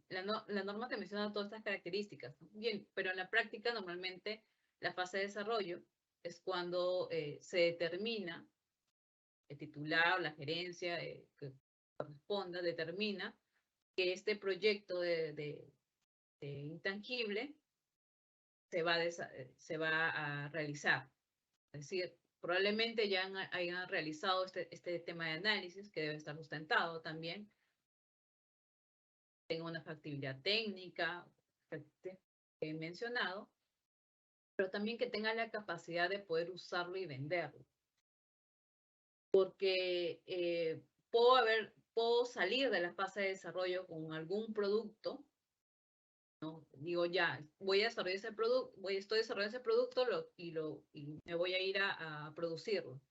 la norma te menciona todas estas características, ¿no? Bien, pero en la práctica normalmente la fase de desarrollo es cuando se determina, el titular o la gerencia que corresponda, determina que este proyecto de intangible se va a realizar. Es decir, probablemente ya hayan realizado este tema de análisis que debe estar sustentado también, tenga una factibilidad técnica, que he mencionado, pero también que tenga la capacidad de poder usarlo y venderlo. Porque puedo salir de la fase de desarrollo con algún producto, ¿no? Digo, ya, voy a desarrollar ese producto, estoy desarrollando ese producto y me voy a ir a producirlo.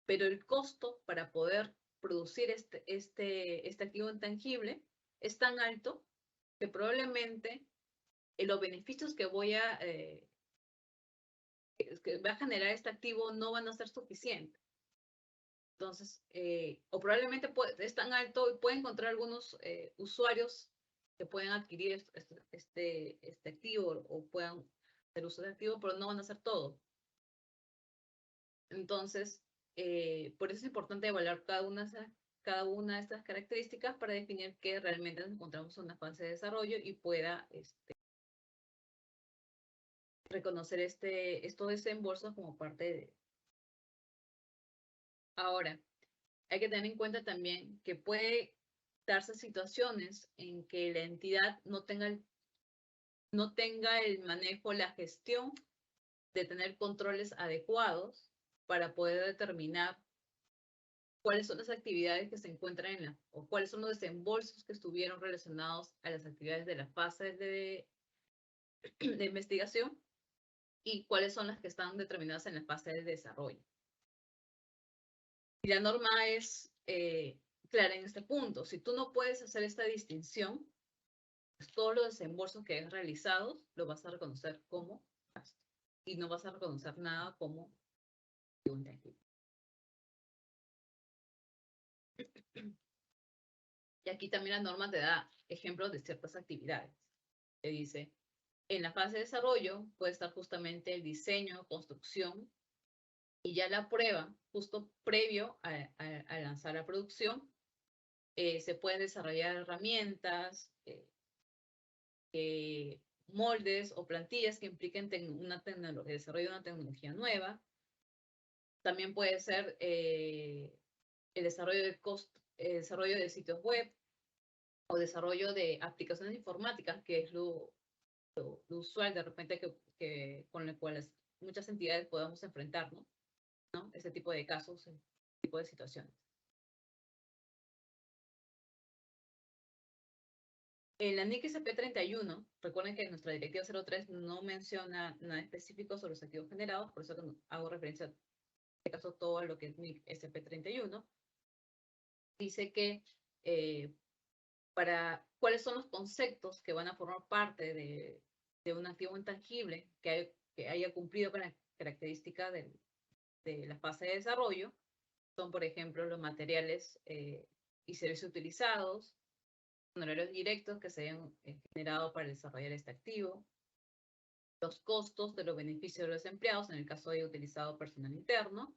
Pero el costo para poder producir este activo intangible es tan alto que probablemente los beneficios que que va a generar este activo no van a ser suficientes. Entonces, o probablemente es tan alto y puede encontrar algunos usuarios que pueden adquirir este activo o puedan hacer uso de activo, pero no van a hacer todo. Entonces, por eso es importante evaluar cada una de estas características para definir que realmente nos encontramos en una fase de desarrollo y pueda reconocer estos desembolsos como parte de. Ahora, hay que tener en cuenta también que puede darse situaciones en que la entidad no tenga el manejo, la gestión de tener controles adecuados para poder determinar cuáles son las actividades que se encuentran o cuáles son los desembolsos que estuvieron relacionados a las actividades de las fases de investigación y cuáles son las que están determinadas en la fase de desarrollo. Y la norma es clara en este punto. Si tú no puedes hacer esta distinción, pues todos los desembolsos que hayas realizados lo vas a reconocer como gasto y no vas a reconocer nada como un intangible. Y aquí también la norma te da ejemplos de ciertas actividades. Te dice, en la fase de desarrollo puede estar justamente el diseño, construcción y ya la prueba, justo previo a lanzar la producción, se pueden desarrollar herramientas, moldes o plantillas que impliquen el desarrollo de una tecnología nueva. También puede ser el desarrollo de sitios web o desarrollo de aplicaciones informáticas, que es lo usual de repente con el cual muchas entidades podamos enfrentarnos, ¿no? Ese tipo de casos, ese tipo de situaciones. En la NIC SP31, recuerden que nuestra directiva 03 no menciona nada específico sobre los activos generados, por eso hago referencia, en este caso, todo a lo que es NIC SP31. Dice que cuáles son los conceptos que van a formar parte de un activo intangible que haya cumplido con la característica de la fase de desarrollo, son, por ejemplo, los materiales y servicios utilizados, honorarios directos que se hayan generado para desarrollar este activo, los costos de los beneficios de los empleados, en el caso de utilizado personal interno,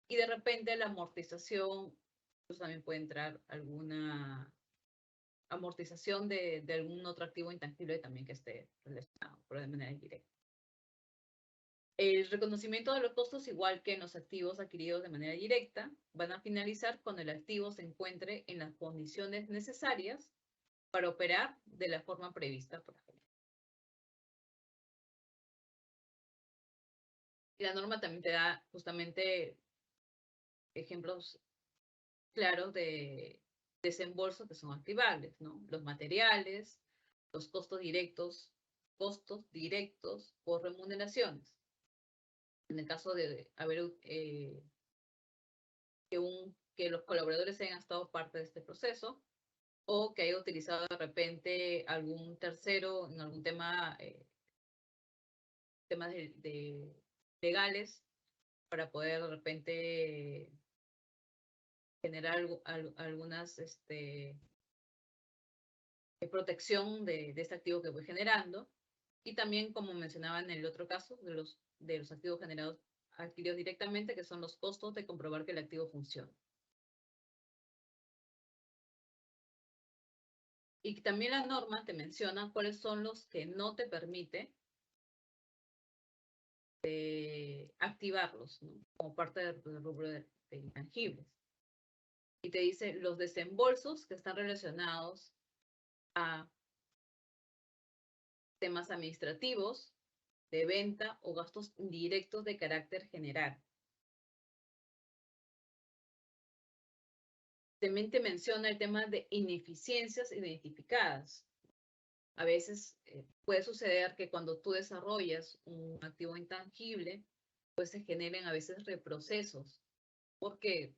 y de repente la amortización, pues también puede entrar alguna amortización de algún otro activo intangible también que esté relacionado, pero de manera indirecta. El reconocimiento de los costos, igual que en los activos adquiridos de manera directa, van a finalizar cuando el activo se encuentre en las condiciones necesarias para operar de la forma prevista por la ley. Y la norma también te da justamente ejemplos claros de desembolsos que son activables, ¿no? Los materiales, los costos directos por remuneraciones. En el caso de haber que los colaboradores hayan estado parte de este proceso o que haya utilizado de repente algún tercero en algún tema, temas legales para poder de repente generar algunas protección de este activo que voy generando. Y también, como mencionaba en el otro caso, de los activos adquiridos directamente, que son los costos de comprobar que el activo funciona. Y también la norma te menciona cuáles son los que no te permite activarlos, ¿no? Como parte del rubro de intangibles. Y te dice los desembolsos que están relacionados a temas administrativos, de venta o gastos indirectos de carácter general. También te menciona el tema de ineficiencias identificadas. A veces puede suceder que cuando tú desarrollas un activo intangible, pues se generen a veces reprocesos, porque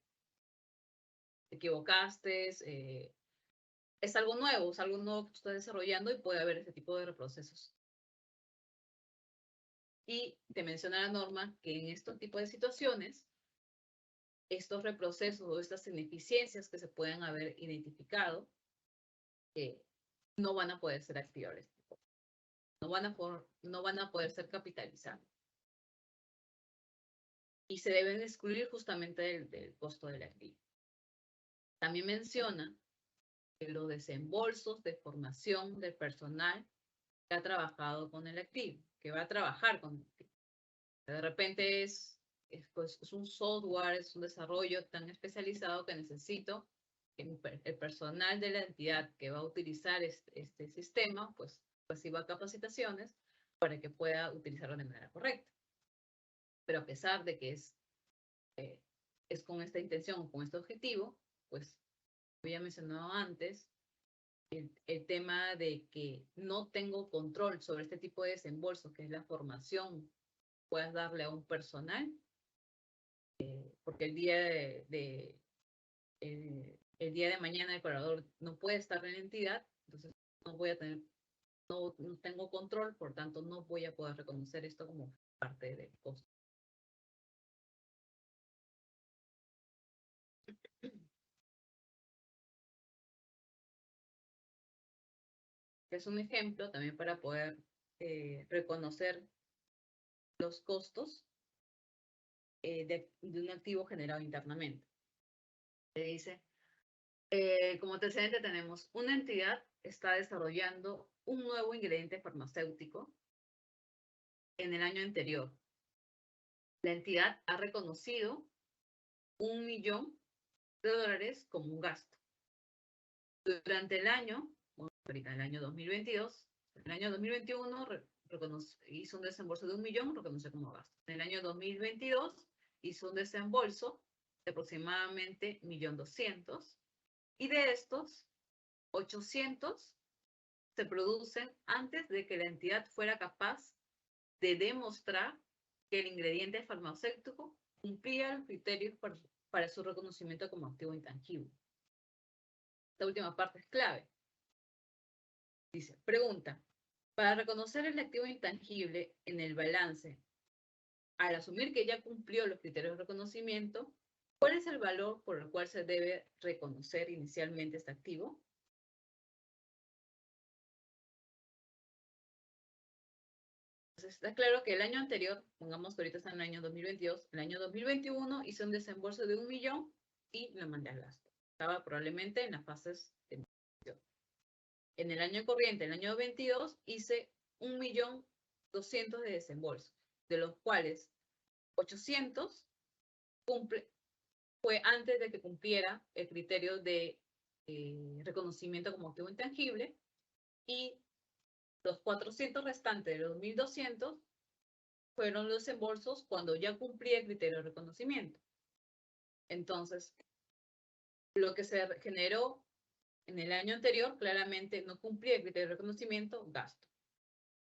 te equivocaste, es algo nuevo que tú estás desarrollando y puede haber ese tipo de reprocesos. Y te menciona la norma que en estos tipos de situaciones, estos reprocesos o estas ineficiencias que se pueden haber identificado no van a poder ser activables. No van a poder ser capitalizados. Y se deben excluir justamente del costo del activo. También menciona que los desembolsos de formación del personal que ha trabajado con el activo, que va a trabajar con el activo. De repente es un software, es un desarrollo tan especializado que necesito que el personal de la entidad que va a utilizar este sistema, pues reciba capacitaciones para que pueda utilizarlo de manera correcta. Pero a pesar de que es con esta intención, con este objetivo, pues, como ya mencionado antes, el tema de que no tengo control sobre este tipo de desembolso, que es la formación, puedas darle a un personal, porque el día de mañana el colaborador no puede estar en la entidad, entonces no tengo control, por tanto no voy a poder reconocer esto como parte del costo. Es un ejemplo también para poder reconocer los costos de un activo generado internamente. Se dice, como antecedente tenemos una entidad está desarrollando un nuevo ingrediente farmacéutico en el año anterior. La entidad ha reconocido $1 millón como un gasto. Durante el año, ahorita el año 2022, en el año 2021 hizo un desembolso de $1 millón, reconoció como gasto. En el año 2022 hizo un desembolso de aproximadamente $1.200.000 y de estos 800 se producen antes de que la entidad fuera capaz de demostrar que el ingrediente farmacéutico cumplía los criterios para su reconocimiento como activo intangible. Esta última parte es clave. Dice, pregunta, para reconocer el activo intangible en el balance, al asumir que ya cumplió los criterios de reconocimiento, ¿cuál es el valor por el cual se debe reconocer inicialmente este activo? Entonces, está claro que el año anterior, pongamos que ahorita está en el año 2022, el año 2021 hizo un desembolso de $1 millón y lo mandé al gasto. Estaba probablemente en las fases de negociación. en el año corriente, el año 22, hice 1.200.000 de desembolso, de los cuales 800 fue antes de que cumpliera el criterio de reconocimiento como activo intangible, y los 400 restantes de los 1.200 fueron los desembolsos cuando ya cumplía el criterio de reconocimiento. Entonces, lo que se generó en el año anterior claramente no cumplía el criterio de reconocimiento, gasto.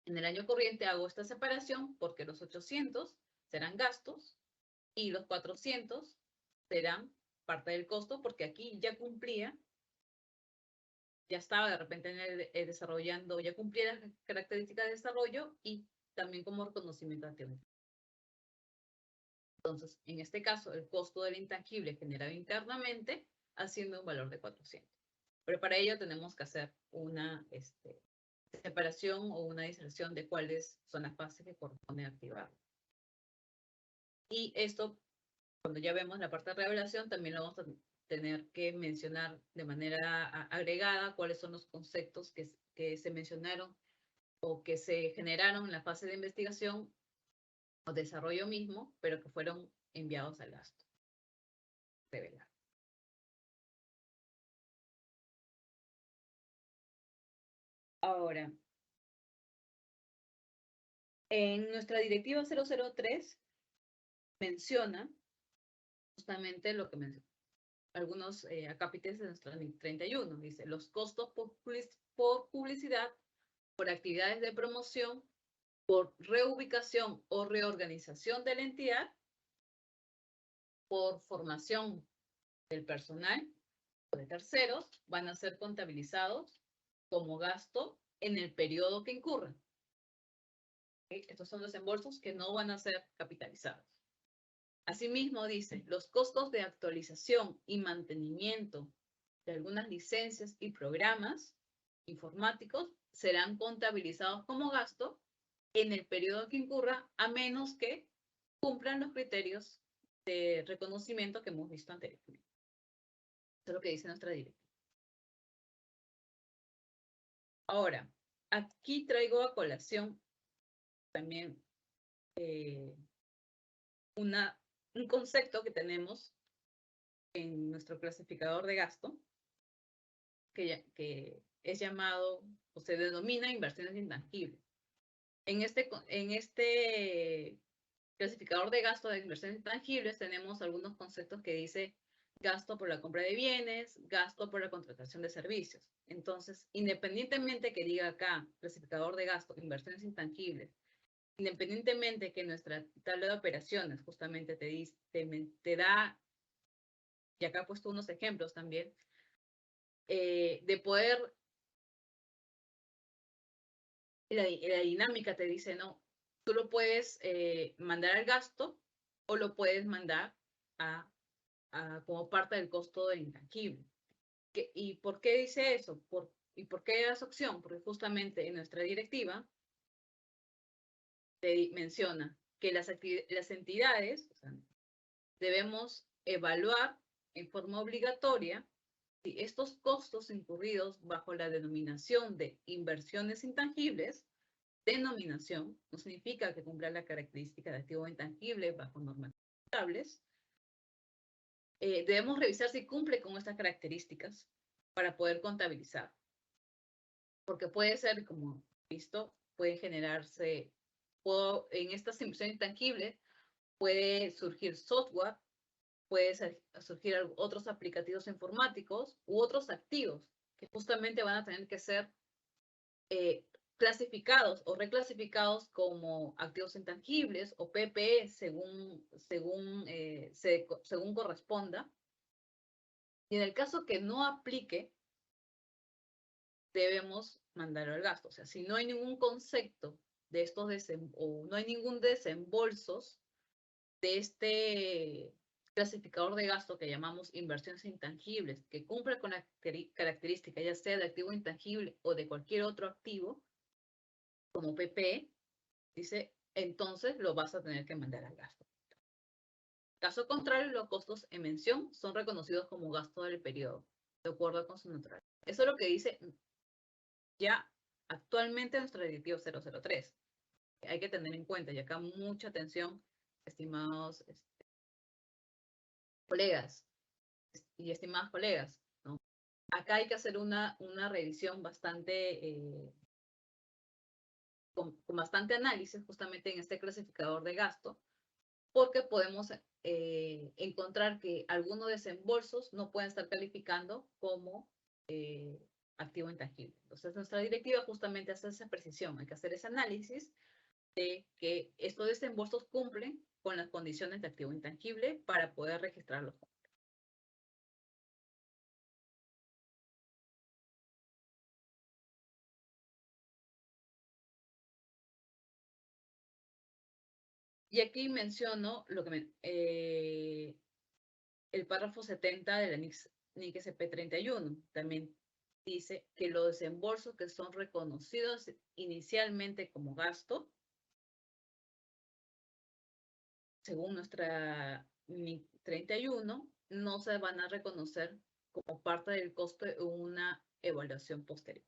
En el año corriente hago esta separación porque los 800 serán gastos y los 400 serán parte del costo, porque aquí ya cumplía, ya estaba de repente en el desarrollando, ya cumplía las características de desarrollo y también como reconocimiento activo. Entonces, en este caso, el costo del intangible generado internamente haciendo un valor de 400. Pero para ello tenemos que hacer una separación o una diserción de cuáles son las fases que corresponde activar. Y esto, cuando ya vemos la parte de revelación, también lo vamos a tener que mencionar de manera agregada cuáles son los conceptos que se mencionaron o que se generaron en la fase de investigación o desarrollo mismo, pero que fueron enviados al gasto. Revelar. Ahora, en nuestra directiva 003 menciona justamente lo que menciona algunos acápites de nuestra 31. Dice, los costos por publicidad, por actividades de promoción, por reubicación o reorganización de la entidad, por formación del personal o de terceros, van a ser contabilizados como gasto en el periodo que incurran. ¿Okay? Estos son los desembolsos que no van a ser capitalizados. Asimismo, dice, los costos de actualización y mantenimiento de algunas licencias y programas informáticos serán contabilizados como gasto en el periodo que incurra, a menos que cumplan los criterios de reconocimiento que hemos visto anteriormente. Eso es lo que dice nuestra directiva. Ahora, aquí traigo a colación también un concepto que tenemos en nuestro clasificador de gasto, que es llamado o se denomina inversiones intangibles. En este clasificador de gasto de inversiones intangibles tenemos algunos conceptos que dice gasto por la compra de bienes, gasto por la contratación de servicios. Entonces, independientemente que diga acá clasificador de gasto, inversiones intangibles, independientemente que nuestra tabla de operaciones justamente te da, y acá he puesto unos ejemplos también, de poder, la dinámica te dice, no, tú lo puedes mandar al gasto o lo puedes mandar como parte del costo del intangible. ¿Y por qué dice eso? ¿Y por qué esa opción? Porque justamente en nuestra directiva te menciona que las entidades, o sea, debemos evaluar en forma obligatoria si estos costos incurridos bajo la denominación de inversiones intangibles, denominación, no significa que cumpla la característica de activo intangible bajo normas contables, debemos revisar si cumple con estas características para poder contabilizar. Porque puede ser, como visto, puede generarse, en estas inversiones intangibles, puede surgir software, puede surgir otros aplicativos informáticos u otros activos que justamente van a tener que ser clasificados o reclasificados como activos intangibles o PPE según corresponda. Y en el caso que no aplique, debemos mandarlo al gasto. O sea, si no hay ningún concepto de estos o no hay ningún desembolsos de este clasificador de gasto que llamamos inversiones intangibles, que cumple con la característica ya sea de activo intangible o de cualquier otro activo, como PPE, dice, entonces lo vas a tener que mandar al gasto. Caso contrario, los costos en mención son reconocidos como gasto del periodo, de acuerdo con su naturaleza. Eso es lo que dice ya actualmente nuestra directiva 003. Hay que tener en cuenta, y acá mucha atención, estimados colegas y estimadas colegas, ¿no? Acá hay que hacer una revisión bastante, con bastante análisis justamente en este clasificador de gasto, porque podemos encontrar que algunos desembolsos no pueden estar calificando como activo intangible. Entonces, nuestra directiva justamente hace esa precisión, hay que hacer ese análisis de que estos desembolsos cumplen con las condiciones de activo intangible para poder registrarlos. Y aquí menciono lo que el párrafo 70 de la NIC SP 31. También dice que los desembolsos que son reconocidos inicialmente como gasto, según nuestra NIC 31, no se van a reconocer como parte del costo de una evaluación posterior.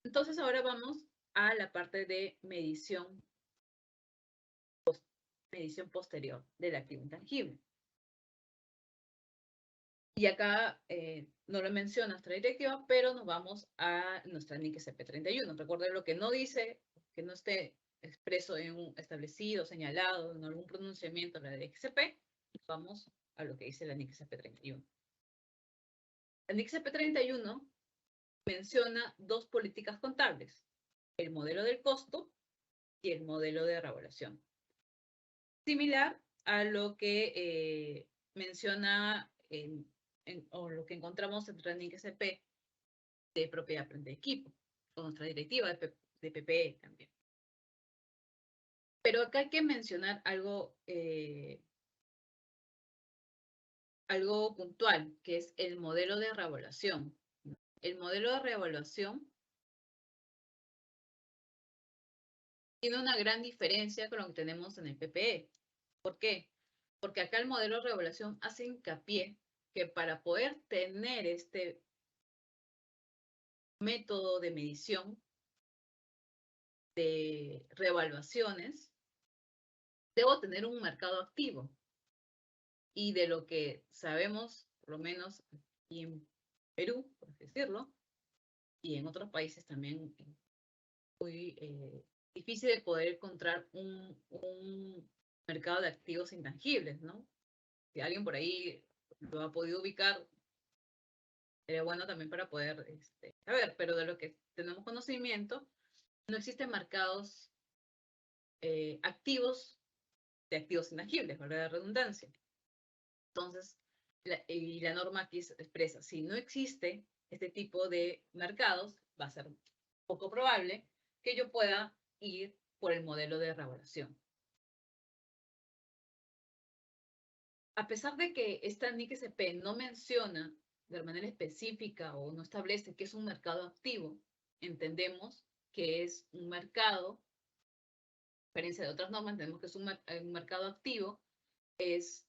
Entonces ahora vamos a la parte de medición posterior del activo intangible. Y acá no lo menciona nuestra directiva, pero nos vamos a nuestra NIC SP 31. Recuerden lo que no dice, que no esté expreso en un establecido, señalado, en algún pronunciamiento de la NIC SP, vamos a lo que dice la NIC SP 31. La NIC SP 31 menciona dos políticas contables, el modelo del costo y el modelo de revaluación. Similar a lo que menciona o lo que encontramos en la NIC SP de propiedad de equipo, con nuestra directiva de PPE también. Pero acá hay que mencionar algo, algo puntual, que es el modelo de revaluación. El modelo de revaluación tiene una gran diferencia con lo que tenemos en el PPE. ¿Por qué? Porque acá el modelo de revaluación hace hincapié que para poder tener este método de medición de revaluaciones, debo tener un mercado activo. Y de lo que sabemos, por lo menos aquí en Perú, por así decirlo, y en otros países también muy difícil de poder encontrar un mercado de activos intangibles, ¿no? Si alguien por ahí lo ha podido ubicar, sería bueno también para poder saber, pero de lo que tenemos conocimiento, no existen mercados activos de activos intangibles, ¿verdad? De redundancia. Entonces, la norma aquí expresa, si no existe este tipo de mercados, va a ser poco probable que yo pueda ir por el modelo de revaluación. A pesar de que esta NIC SP no menciona de manera específica o no establece que es un mercado activo, entendemos que es un mercado, a diferencia de otras normas, entendemos que es un mercado activo, es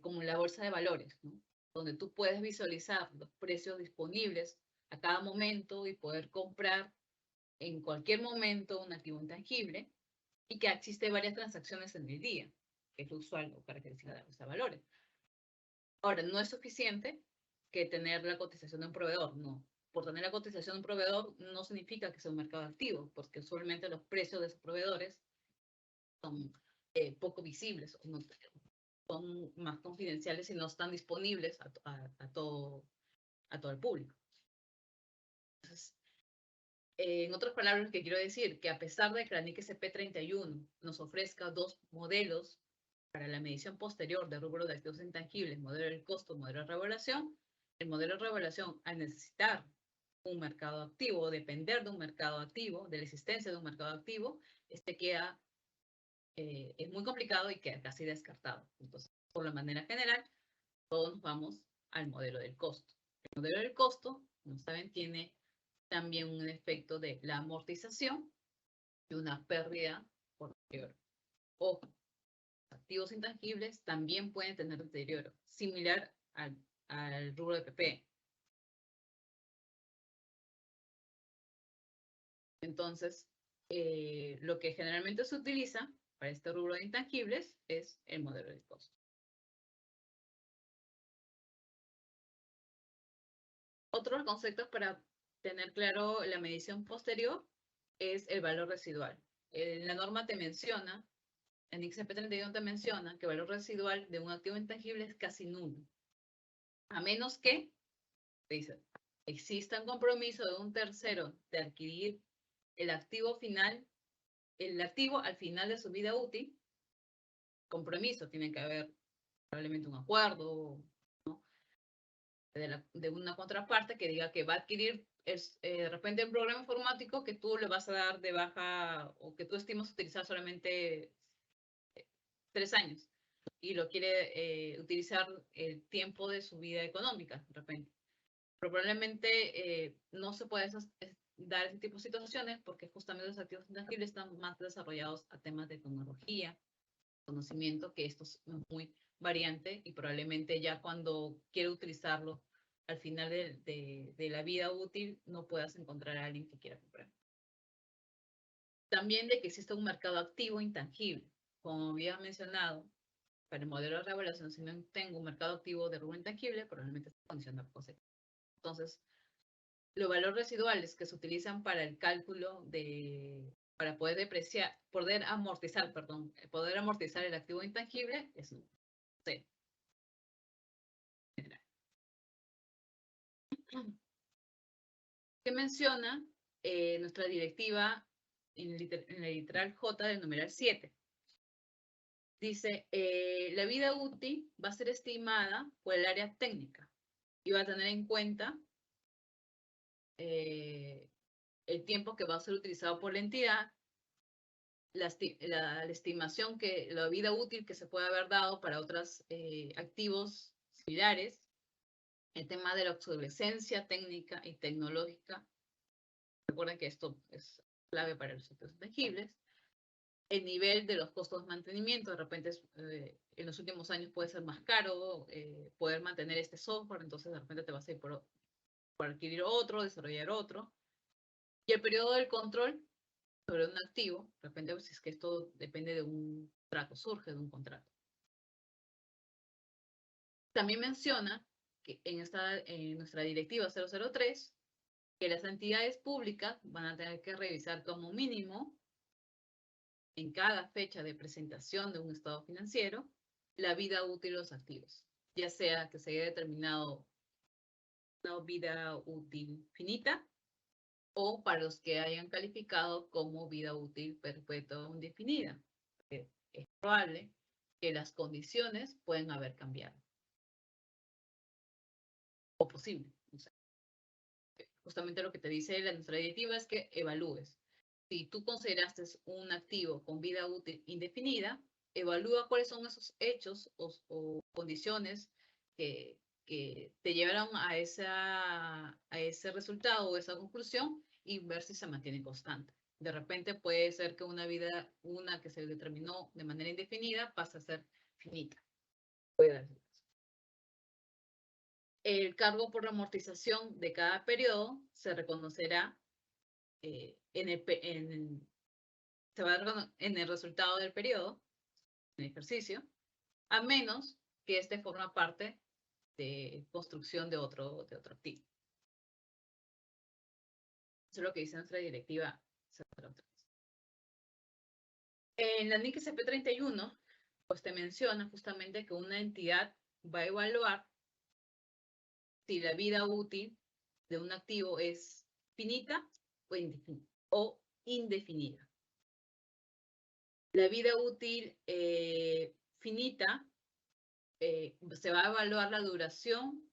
como la bolsa de valores, ¿no? Donde tú puedes visualizar los precios disponibles a cada momento y poder comprar en cualquier momento un activo intangible y que existe varias transacciones en el día, que es lo usual o característica de la bolsa de valores. Ahora, no es suficiente que tener la cotización de un proveedor, no. Por tener la cotización de un proveedor no significa que sea un mercado activo, porque usualmente los precios de esos proveedores son poco visibles, o no, son más confidenciales y no están disponibles a todo el público. Entonces, en otras palabras, lo que quiero decir, que a pesar de que la NIC SP 31 nos ofrezca dos modelos para la medición posterior de rubro de activos intangibles, modelo del costo, modelo de revaluación, el modelo de revaluación, al necesitar un mercado activo o depender de un mercado activo, de la existencia de un mercado activo, queda, es muy complicado y queda casi descartado. Entonces, por la manera general, todos nos vamos al modelo del costo. El modelo del costo, como saben, tiene también un efecto de la amortización y una pérdida por deterioro. Ojo, activos intangibles también pueden tener deterioro, similar al rubro de PP. Entonces, lo que generalmente se utiliza para este rubro de intangibles es el modelo de costo. Otros conceptos para tener claro la medición posterior es el valor residual. La norma te menciona, en ICP 31 te menciona que el valor residual de un activo intangible es casi nulo. A menos que, dice, exista un compromiso de un tercero de adquirir el activo al final de su vida útil. Compromiso, tiene que haber probablemente un acuerdo, ¿no? de una contraparte que diga que va a adquirir de repente un programa informático que tú le vas a dar de baja o que tú estimas utilizar solamente 3 años y lo quiere utilizar el tiempo de su vida económica, de repente. Pero probablemente no se puede dar ese tipo de situaciones porque justamente los activos intangibles están más desarrollados a temas de tecnología, conocimiento, que esto es muy variante y probablemente ya cuando quiere utilizarlo al final de la vida útil no puedas encontrar a alguien que quiera comprar. También de que existe un mercado activo intangible. Como había mencionado, para el modelo de revaluación, si no tengo un mercado activo de rubro intangible, probablemente esté condicionado por cosecha. Entonces, los valores residuales que se utilizan para el cálculo para poder amortizar el activo intangible es cero. Que menciona nuestra directiva en la literal J del numeral 7. Dice, la vida útil va a ser estimada por el área técnica y va a tener en cuenta el tiempo que va a ser utilizado por la entidad, la estimación que la vida útil que se puede haber dado para otros activos similares, el tema de la obsolescencia técnica y tecnológica. Recuerden que esto es clave para los activos intangibles. El nivel de los costos de mantenimiento, de repente en los últimos años puede ser más caro poder mantener este software, entonces de repente te vas a ir por adquirir otro, desarrollar otro. Y el periodo del control sobre un activo, de repente si es que esto depende de un contrato, surge de un contrato. También menciona que en nuestra directiva 003, que las entidades públicas van a tener que revisar como mínimo en cada fecha de presentación de un estado financiero la vida útil de los activos, ya sea que se haya determinado una vida útil finita o para los que hayan calificado como vida útil perpetua o indefinida. Es probable que las condiciones pueden haber cambiado. O posible. O sea, justamente lo que te dice nuestra directiva es que evalúes. Si tú consideraste un activo con vida útil indefinida, evalúa cuáles son esos hechos o condiciones que te llevaron a ese resultado o esa conclusión y ver si se mantiene constante. De repente puede ser que una que se determinó de manera indefinida pasa a ser finita. Puede darse. El cargo por amortización de cada periodo se reconocerá en el resultado del periodo, en el ejercicio, a menos que este forma parte de construcción de otro activo. Eso es lo que dice nuestra directiva 003. En la NIC CP31, pues te menciona justamente que una entidad va a evaluar si la vida útil de un activo es finita o indefinida. La vida útil finita se va a evaluar la duración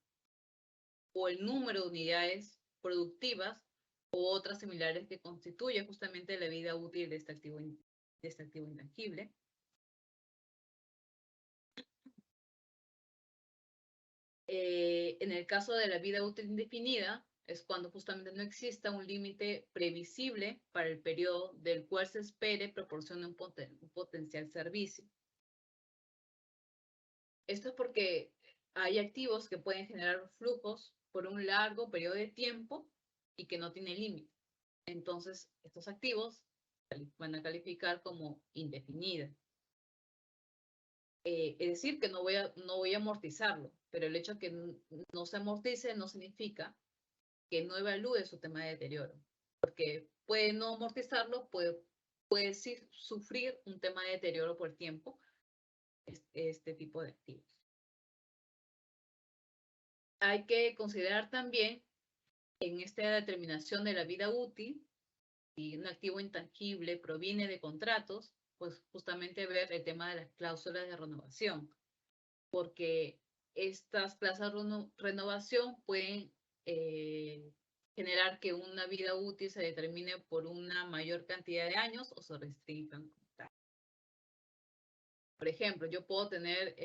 o el número de unidades productivas o otras similares que constituye justamente la vida útil de este activo intangible. En el caso de la vida útil indefinida, es cuando justamente no exista un límite previsible para el periodo del cual se espere proporcione un potencial servicio. Esto es porque hay activos que pueden generar flujos por un largo periodo de tiempo y que no tienen límite. Entonces, estos activos van a calificar como indefinida. Es decir, que no voy a amortizarlo, pero el hecho de que no se amortice no significa que no evalúe su tema de deterioro, porque puede no amortizarlo, puede sí sufrir un tema de deterioro por tiempo, este tipo de activos. Hay que considerar también en esta determinación de la vida útil, si un activo intangible proviene de contratos, pues justamente ver el tema de las cláusulas de renovación, porque estas cláusulas de renovación pueden generar que una vida útil se determine por una mayor cantidad de años o se restrinjan. Por ejemplo, yo puedo tener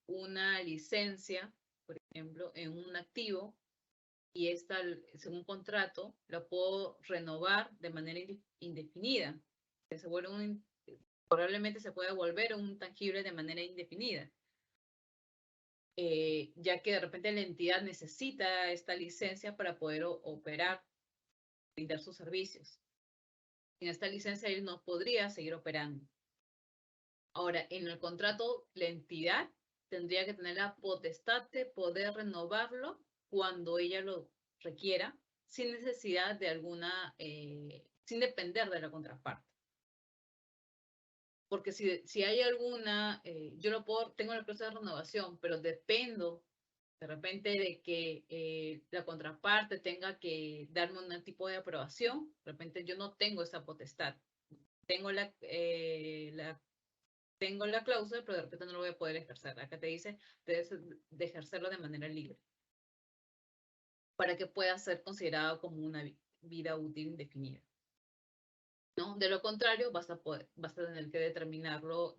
una licencia, por ejemplo, en un activo y esta, según contrato, la puedo renovar de manera indefinida. Probablemente se puede volver un tangible de manera indefinida. Ya que de repente la entidad necesita esta licencia para poder operar, brindar sus servicios. Sin esta licencia él no podría seguir operando. Ahora, en el contrato, la entidad tendría que tener la potestad de poder renovarlo cuando ella lo requiera, sin necesidad de sin depender de la contraparte. Porque si hay alguna, tengo la clase de renovación, pero dependo de repente de que la contraparte tenga que darme un tipo de aprobación, de repente yo no tengo esa potestad. Tengo tengo la cláusula, pero de repente no lo voy a poder ejercer. Acá te dice, debes de ejercerlo de manera libre para que pueda ser considerado como una vida útil indefinida. ¿No? De lo contrario, vas a tener que determinarlo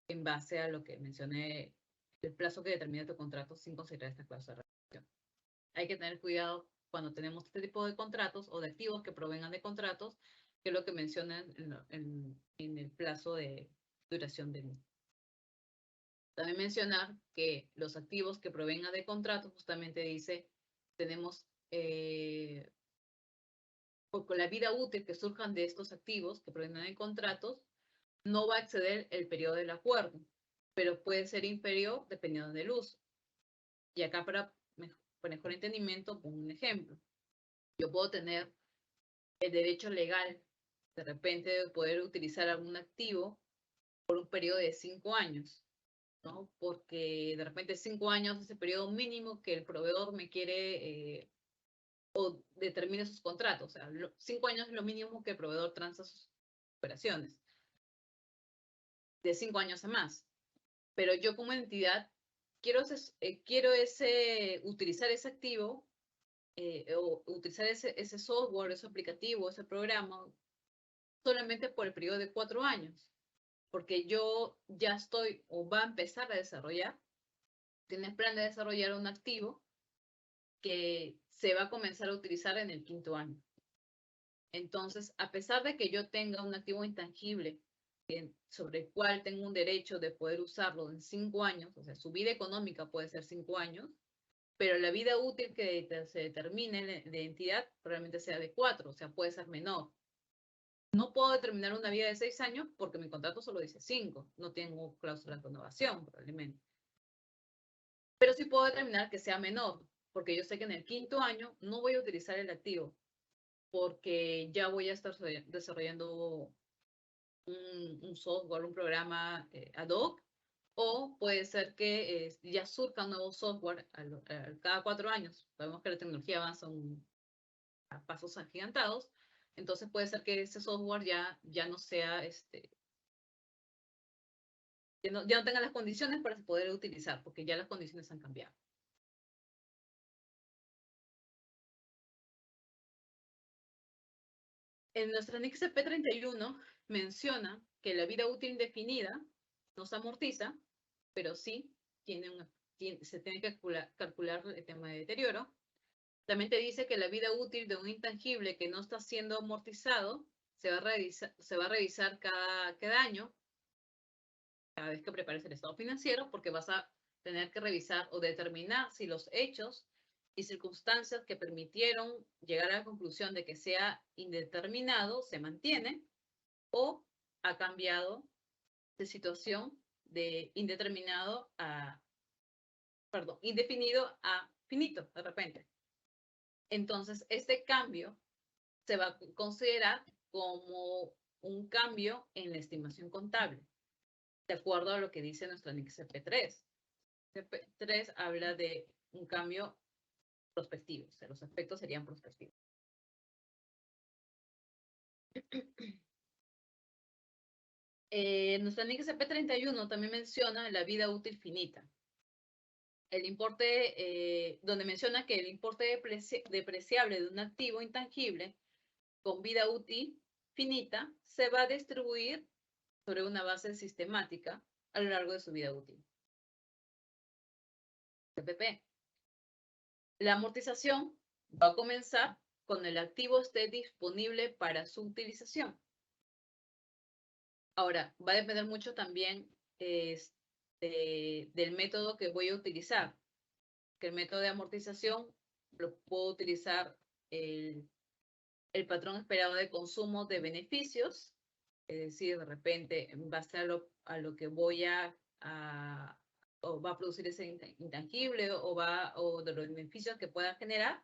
en base a lo que mencioné, el plazo que determina tu contrato sin considerar esta cláusula de renovación. Hay que tener cuidado cuando tenemos este tipo de contratos o de activos que provengan de contratos, que es lo que mencionan en el plazo de duración del mismo. También mencionar que los activos que provengan de contratos, justamente dice, tenemos con la vida útil que surjan de estos activos que provengan de contratos, no va a exceder el periodo del acuerdo, pero puede ser inferior dependiendo del uso. Y acá para mejor entendimiento, pongo un ejemplo. Yo puedo tener el derecho legal, de repente, de poder utilizar algún activo por un periodo de 5 años, ¿no? Porque de repente 5 años es el periodo mínimo que el proveedor me quiere o determine sus contratos. O sea, 5 años es lo mínimo que el proveedor transa sus operaciones. De 5 años a más. Pero yo como entidad quiero utilizar ese activo o utilizar ese software, ese aplicativo, ese programa solamente por el periodo de 4 años. Porque yo ya estoy o va a empezar a desarrollar, tienes plan de desarrollar un activo que se va a comenzar a utilizar en el 5º año. Entonces, a pesar de que yo tenga un activo intangible sobre el cual tengo un derecho de poder usarlo en 5 años, o sea, su vida económica puede ser 5 años, pero la vida útil que se determine de entidad probablemente sea de 4, o sea, puede ser menor. No puedo determinar una vida de 6 años porque mi contrato solo dice 5, no tengo cláusula de renovación probablemente. Pero sí puedo determinar que sea menor, porque yo sé que en el 5º año no voy a utilizar el activo, porque ya voy a estar desarrollando un software, un programa ad hoc, o puede ser que ya surja un nuevo software cada 4 años. Sabemos que la tecnología avanza a pasos agigantados, entonces puede ser que ese software ya no sea, ya no tenga las condiciones para poder utilizar, porque ya las condiciones han cambiado. En nuestra anexo P31 menciona que la vida útil indefinida no se amortiza, pero sí se tiene que calcular el tema de deterioro. También te dice que la vida útil de un intangible que no está siendo amortizado se va a revisar cada año, cada vez que prepares el estado financiero, porque vas a tener que revisar o determinar si los hechos y circunstancias que permitieron llegar a la conclusión de que sea indeterminado se mantienen o ha cambiado de situación de indeterminado a, perdón, indefinido a finito de repente. Entonces, este cambio se va a considerar como un cambio en la estimación contable, de acuerdo a lo que dice nuestro anexo CP3. CP3 habla de un cambio prospectivo, o sea, los efectos serían prospectivos. Nuestro anexo CP31 también menciona la vida útil finita. El importe, donde menciona que el importe depreciable de un activo intangible con vida útil finita se va a distribuir sobre una base sistemática a lo largo de su vida útil. PPP. La amortización va a comenzar cuando el activo esté disponible para su utilización. Ahora, va a depender mucho también del método que voy a utilizar. Que el método de amortización lo puedo utilizar el patrón esperado de consumo de beneficios, es decir, de repente, en base a lo que voy o va a producir ese intangible o de los beneficios que pueda generar,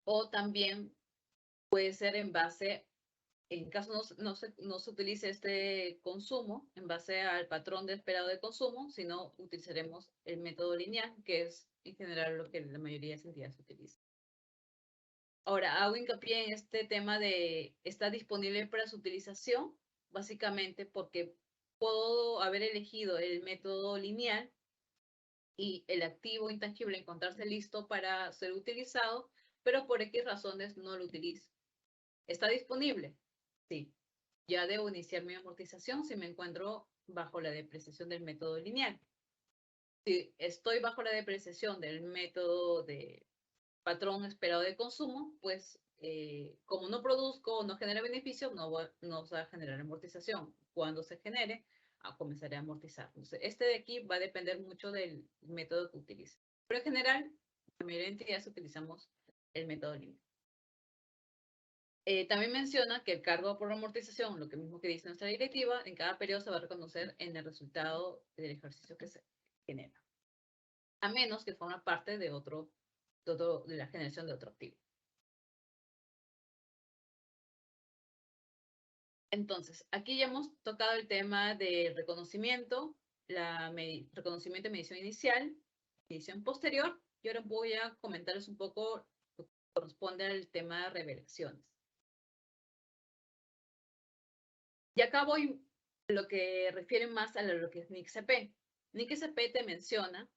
o también puede ser en base, en caso no se utilice este consumo, en base al patrón de esperado de consumo, sino utilizaremos el método lineal, que es en general lo que la mayoría de las entidades utilizan. Ahora, hago hincapié en este tema de está disponible para su utilización, básicamente porque puedo haber elegido el método lineal y el activo intangible encontrarse listo para ser utilizado, pero por X razones no lo utilizo. ¿Está disponible? Sí. Ya debo iniciar mi amortización si me encuentro bajo la depreciación del método lineal. Si estoy bajo la depreciación del método de patrón esperado de consumo, pues como no produzco o no genera beneficios, no va a generar amortización. Cuando se genere, comenzaré a amortizar. Entonces, este de aquí va a depender mucho del método que utilice. Pero en general, la mayoría de entidades utilizamos el método lineal. También menciona que el cargo por amortización, lo que mismo que dice nuestra directiva, en cada periodo se va a reconocer en el resultado del ejercicio que se genera, a menos que forma parte de la generación de otro activo. Entonces, aquí ya hemos tocado el tema de reconocimiento, reconocimiento de medición inicial, medición posterior, y ahora voy a comentarles un poco lo que corresponde al tema de revelaciones. Y acá voy lo que refiere más a lo que es NICSP. NICSP te menciona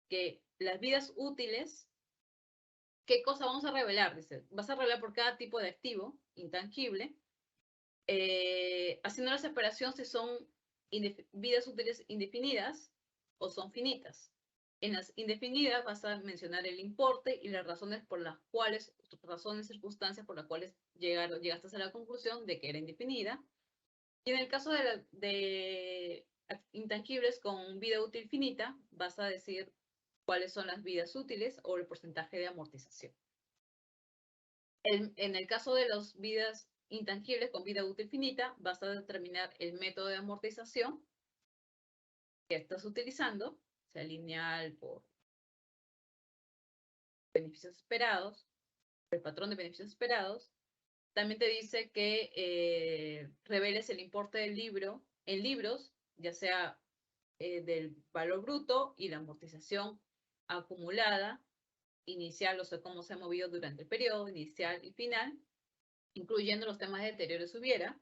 que las vidas útiles, ¿qué cosa vamos a revelar? Dice, vas a revelar por cada tipo de activo intangible, haciendo la separación si son vidas útiles indefinidas o son finitas. En las indefinidas vas a mencionar el importe y las razones por las cuales, circunstancias por las cuales llegaste a la conclusión de que era indefinida. Y en el caso de intangibles con vida útil finita, vas a decir cuáles son las vidas útiles o el porcentaje de amortización. En el caso de las vidas intangibles con vida útil finita, vas a determinar el método de amortización que estás utilizando, sea lineal por beneficios esperados, el patrón de beneficios esperados. También te dice que reveles el importe del libro en libros, ya sea del valor bruto y la amortización acumulada, inicial, o sea, cómo se ha movido durante el periodo, inicial y final, incluyendo los temas de deterioro si hubiera.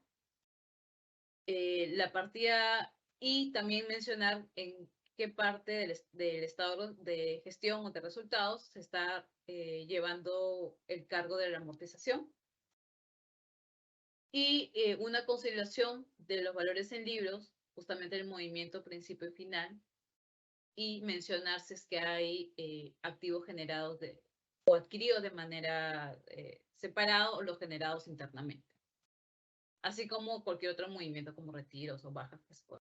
La partida y también mencionar en qué parte del estado de gestión o de resultados se está llevando el cargo de la amortización. Y una consideración de los valores en libros, justamente el movimiento principio y final, y mencionar si es que hay activos generados o adquiridos de manera separada o los generados internamente. Así como cualquier otro movimiento como retiros o bajas que se puedan.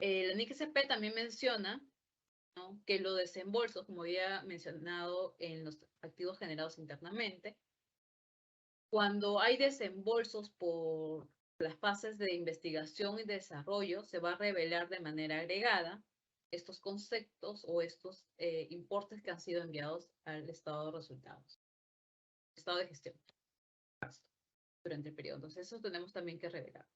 La NIC-SP también menciona, ¿no?, que los desembolsos, como había mencionado en los activos generados internamente, cuando hay desembolsos por las fases de investigación y desarrollo, se va a revelar de manera agregada estos conceptos o estos importes que han sido enviados al estado de resultados, estado de gestión durante el periodo. Entonces, eso tenemos también que revelar.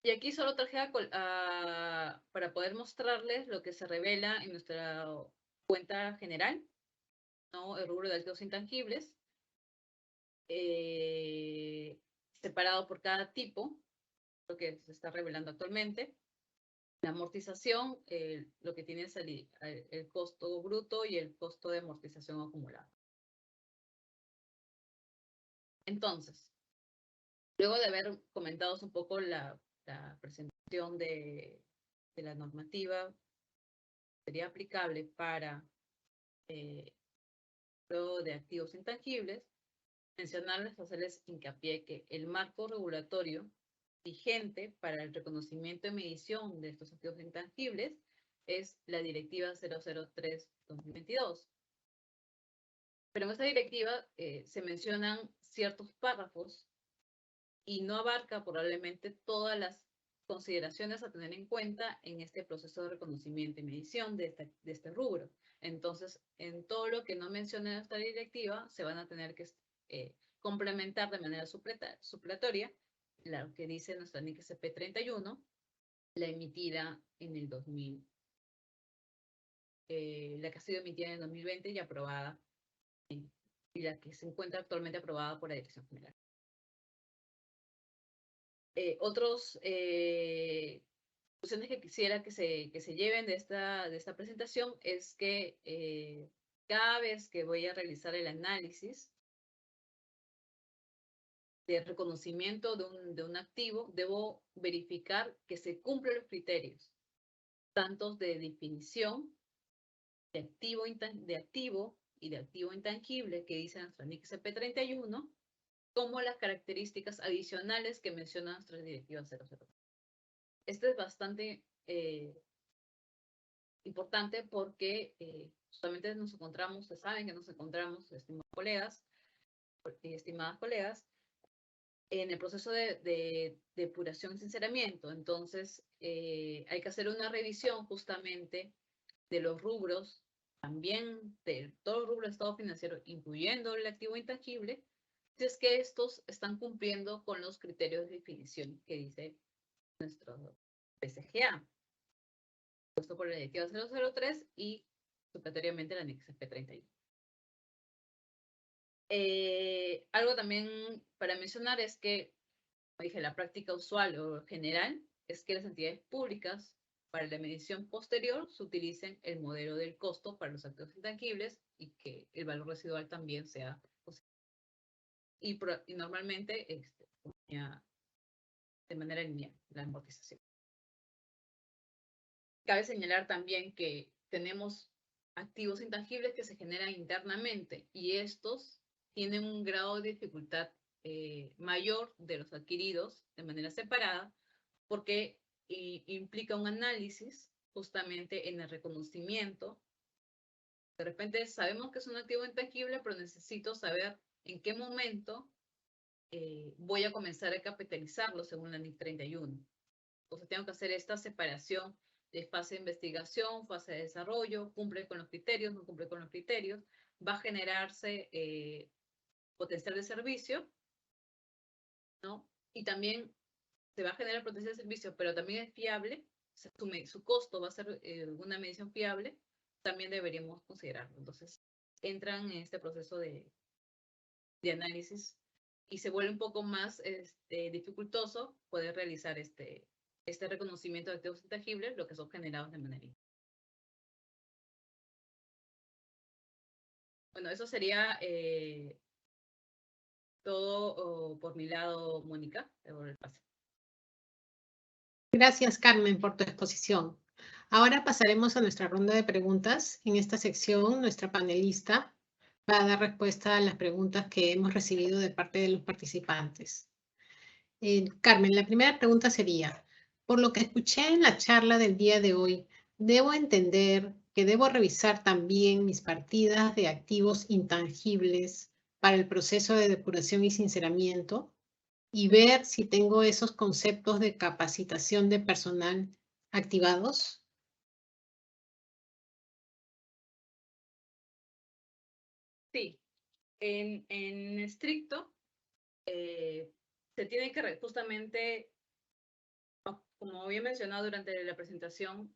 Y aquí solo traje para poder mostrarles lo que se revela en nuestra cuenta general, ¿no?, el rubro de activos intangibles, separado por cada tipo, lo que se está revelando actualmente. La amortización, lo que tiene es el costo bruto y el costo de amortización acumulado. Entonces, luego de haber comentado un poco la presentación de la normativa, sería aplicable para luego de activos intangibles, mencionarles, hacerles hincapié que el marco regulatorio vigente para el reconocimiento y medición de estos activos intangibles es la Directiva 003/2022. Pero en esta directiva se mencionan ciertos párrafos y no abarca probablemente todas las consideraciones a tener en cuenta en este proceso de reconocimiento y medición de este rubro. Entonces, en todo lo que no menciona esta directiva, se van a tener que complementar de manera supletoria lo que dice nuestra NIC SP 31, la emitida en el 2000, la que ha sido emitida en el 2020 y aprobada, y la que se encuentra actualmente aprobada por la Dirección General. Otros cuestiones que quisiera que se lleven de esta presentación es que cada vez que voy a realizar el análisis de reconocimiento de un activo, debo verificar que se cumplen los criterios, tanto de definición de activo y de activo intangible que dice nuestra NIC CP 31, como las características adicionales que menciona nuestra Directiva 003. Esto es bastante importante porque justamente nos encontramos, ustedes saben que nos encontramos, estimadas colegas, en el proceso de depuración y sinceramiento. Entonces, hay que hacer una revisión justamente de los rubros, también de todo el rubro de estado financiero, incluyendo el activo intangible, si es que estos están cumpliendo con los criterios de definición que dice nuestro PCGA, puesto por la Directiva 003 y supletoriamente la NIC CP 31. Algo también para mencionar es que, como dije, la práctica usual o general es que las entidades públicas para la medición posterior se utilicen el modelo del costo para los activos intangibles y que el valor residual también sea posible. Y normalmente de manera lineal la amortización. Cabe señalar también que tenemos activos intangibles que se generan internamente y estos tienen un grado de dificultad mayor de los adquiridos de manera separada porque implica un análisis justamente en el reconocimiento. De repente sabemos que es un activo intangible, pero necesito saber en qué momento voy a comenzar a capitalizarlo según la NIC 31. Entonces tengo que hacer esta separación de fase de investigación, fase de desarrollo, cumple con los criterios, no cumple con los criterios, va a generarse potencial de servicio, ¿no? Y también se va a generar potencial de servicio, pero también es fiable, su costo va a ser una medición fiable, también deberíamos considerarlo. Entonces, entran en este proceso de análisis y se vuelve un poco más dificultoso poder realizar este reconocimiento de activos intangibles, lo que son generados de manera indirecta. Bueno, eso sería todo por mi lado, Mónica. Gracias, Carmen, por tu exposición. Ahora pasaremos a nuestra ronda de preguntas. En esta sección, nuestra panelista va a dar respuesta a las preguntas que hemos recibido de parte de los participantes. Carmen, la primera pregunta sería, por lo que escuché en la charla del día de hoy, ¿debo entender que debo revisar también mis partidas de activos intangibles para el proceso de depuración y sinceramiento y ver si tengo esos conceptos de capacitación de personal activados? Sí, en estricto, se tiene que justamente, como había mencionado durante la presentación,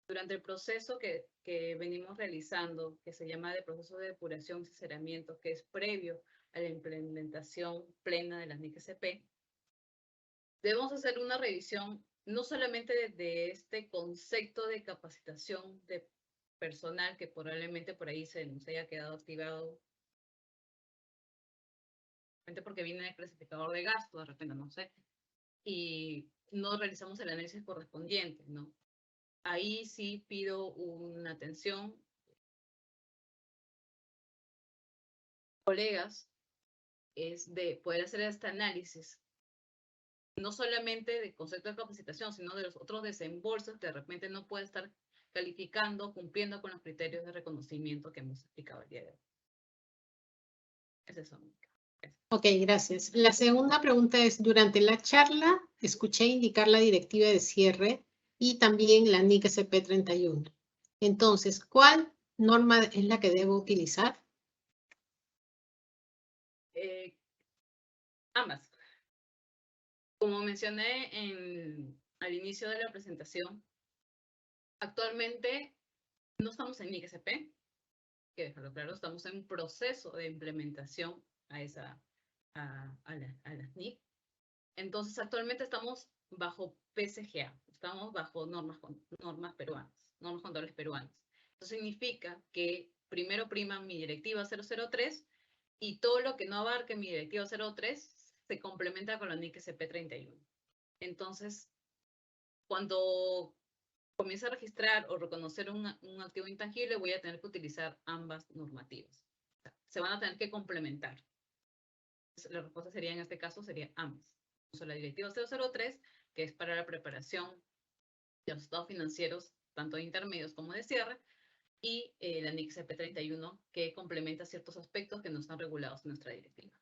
durante el proceso que venimos realizando, que se llama de proceso de depuración y sinceramiento, que es previo a la implementación plena de la NIC-SP, debemos hacer una revisión no solamente de este concepto de capacitación de personal que probablemente por ahí se nos haya quedado activado, porque viene el clasificador de gasto, de repente, no sé, y no realizamos el análisis correspondiente, ¿no? Ahí sí pido una atención, colegas, es de poder hacer este análisis, no solamente de concepto de capacitación, sino de los otros desembolsos que de repente no puede estar calificando, cumpliendo con los criterios de reconocimiento que hemos explicado el día de hoy. Es eso. Ok, gracias. La segunda pregunta es, durante la charla escuché indicar la directiva de cierre y también la NIC SP31. Entonces, ¿cuál norma es la que debo utilizar? Ambas. Como mencioné al inicio de la presentación, actualmente no estamos en NIC-SP, que dejarlo claro, estamos en un proceso de implementación a las NIC. Entonces, actualmente estamos bajo PCGA, estamos bajo normas peruanas, normas contables peruanas. Eso significa que primero prima mi directiva 003 y todo lo que no abarque mi directiva 03 se complementa con la NIC SP31. Entonces, cuando comience a registrar o reconocer un activo intangible, voy a tener que utilizar ambas normativas. Se van a tener que complementar. La respuesta sería, en este caso, sería ambas. La directiva 003, que es para la preparación de los estados financieros, tanto de intermedios como de cierre, y la NIC CP31, que complementa ciertos aspectos que no están regulados en nuestra directiva.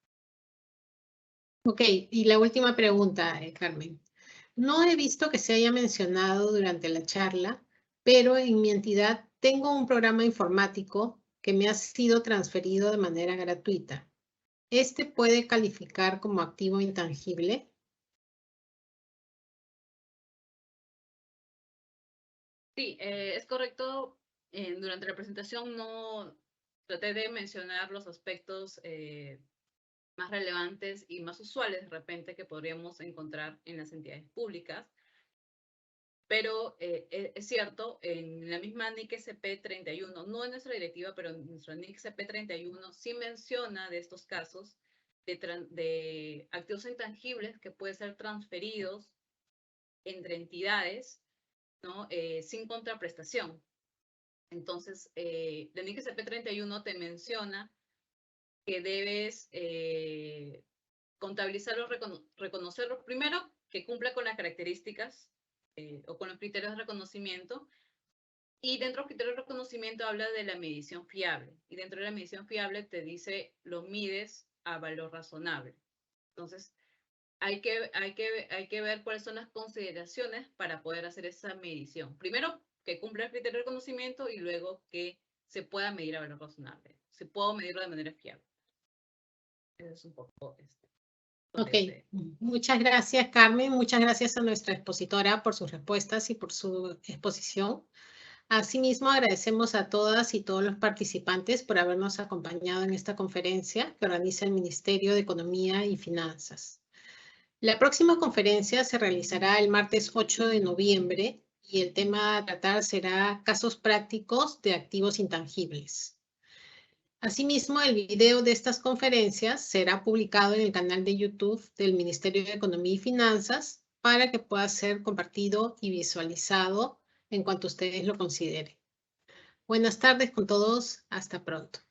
Ok, y la última pregunta, Carmen. No he visto que se haya mencionado durante la charla, pero en mi entidad tengo un programa informático que me ha sido transferido de manera gratuita. ¿Este puede calificar como activo intangible? Sí, es correcto. Durante la presentación no traté de mencionar los aspectos más relevantes y más usuales de repente que podríamos encontrar en las entidades públicas. Pero es cierto, en la misma NIC CP31, no en nuestra directiva, pero en nuestra NIC CP31 sí menciona de estos casos de activos intangibles que pueden ser transferidos entre entidades, ¿no? Sin contraprestación. Entonces, la NIC CP31 te menciona que debes contabilizarlos, reconocerlos primero, que cumpla con las características o con los criterios de reconocimiento. Y dentro de los criterios de reconocimiento habla de la medición fiable. Y dentro de la medición fiable te dice, lo mides a valor razonable. Entonces, hay que ver cuáles son las consideraciones para poder hacer esa medición. Primero, que cumpla el criterio de reconocimiento y luego que se pueda medir a valor razonable. Se pueda medirlo de manera fiable. Eso es un poco Ok, muchas gracias, Carmen. Muchas gracias a nuestra expositora por sus respuestas y por su exposición. Asimismo, agradecemos a todas y todos los participantes por habernos acompañado en esta conferencia que organiza el Ministerio de Economía y Finanzas. La próxima conferencia se realizará el martes 8 de noviembre y el tema a tratar será casos prácticos de activos intangibles. Asimismo, el video de estas conferencias será publicado en el canal de YouTube del Ministerio de Economía y Finanzas para que pueda ser compartido y visualizado en cuanto ustedes lo consideren. Buenas tardes con todos. Hasta pronto.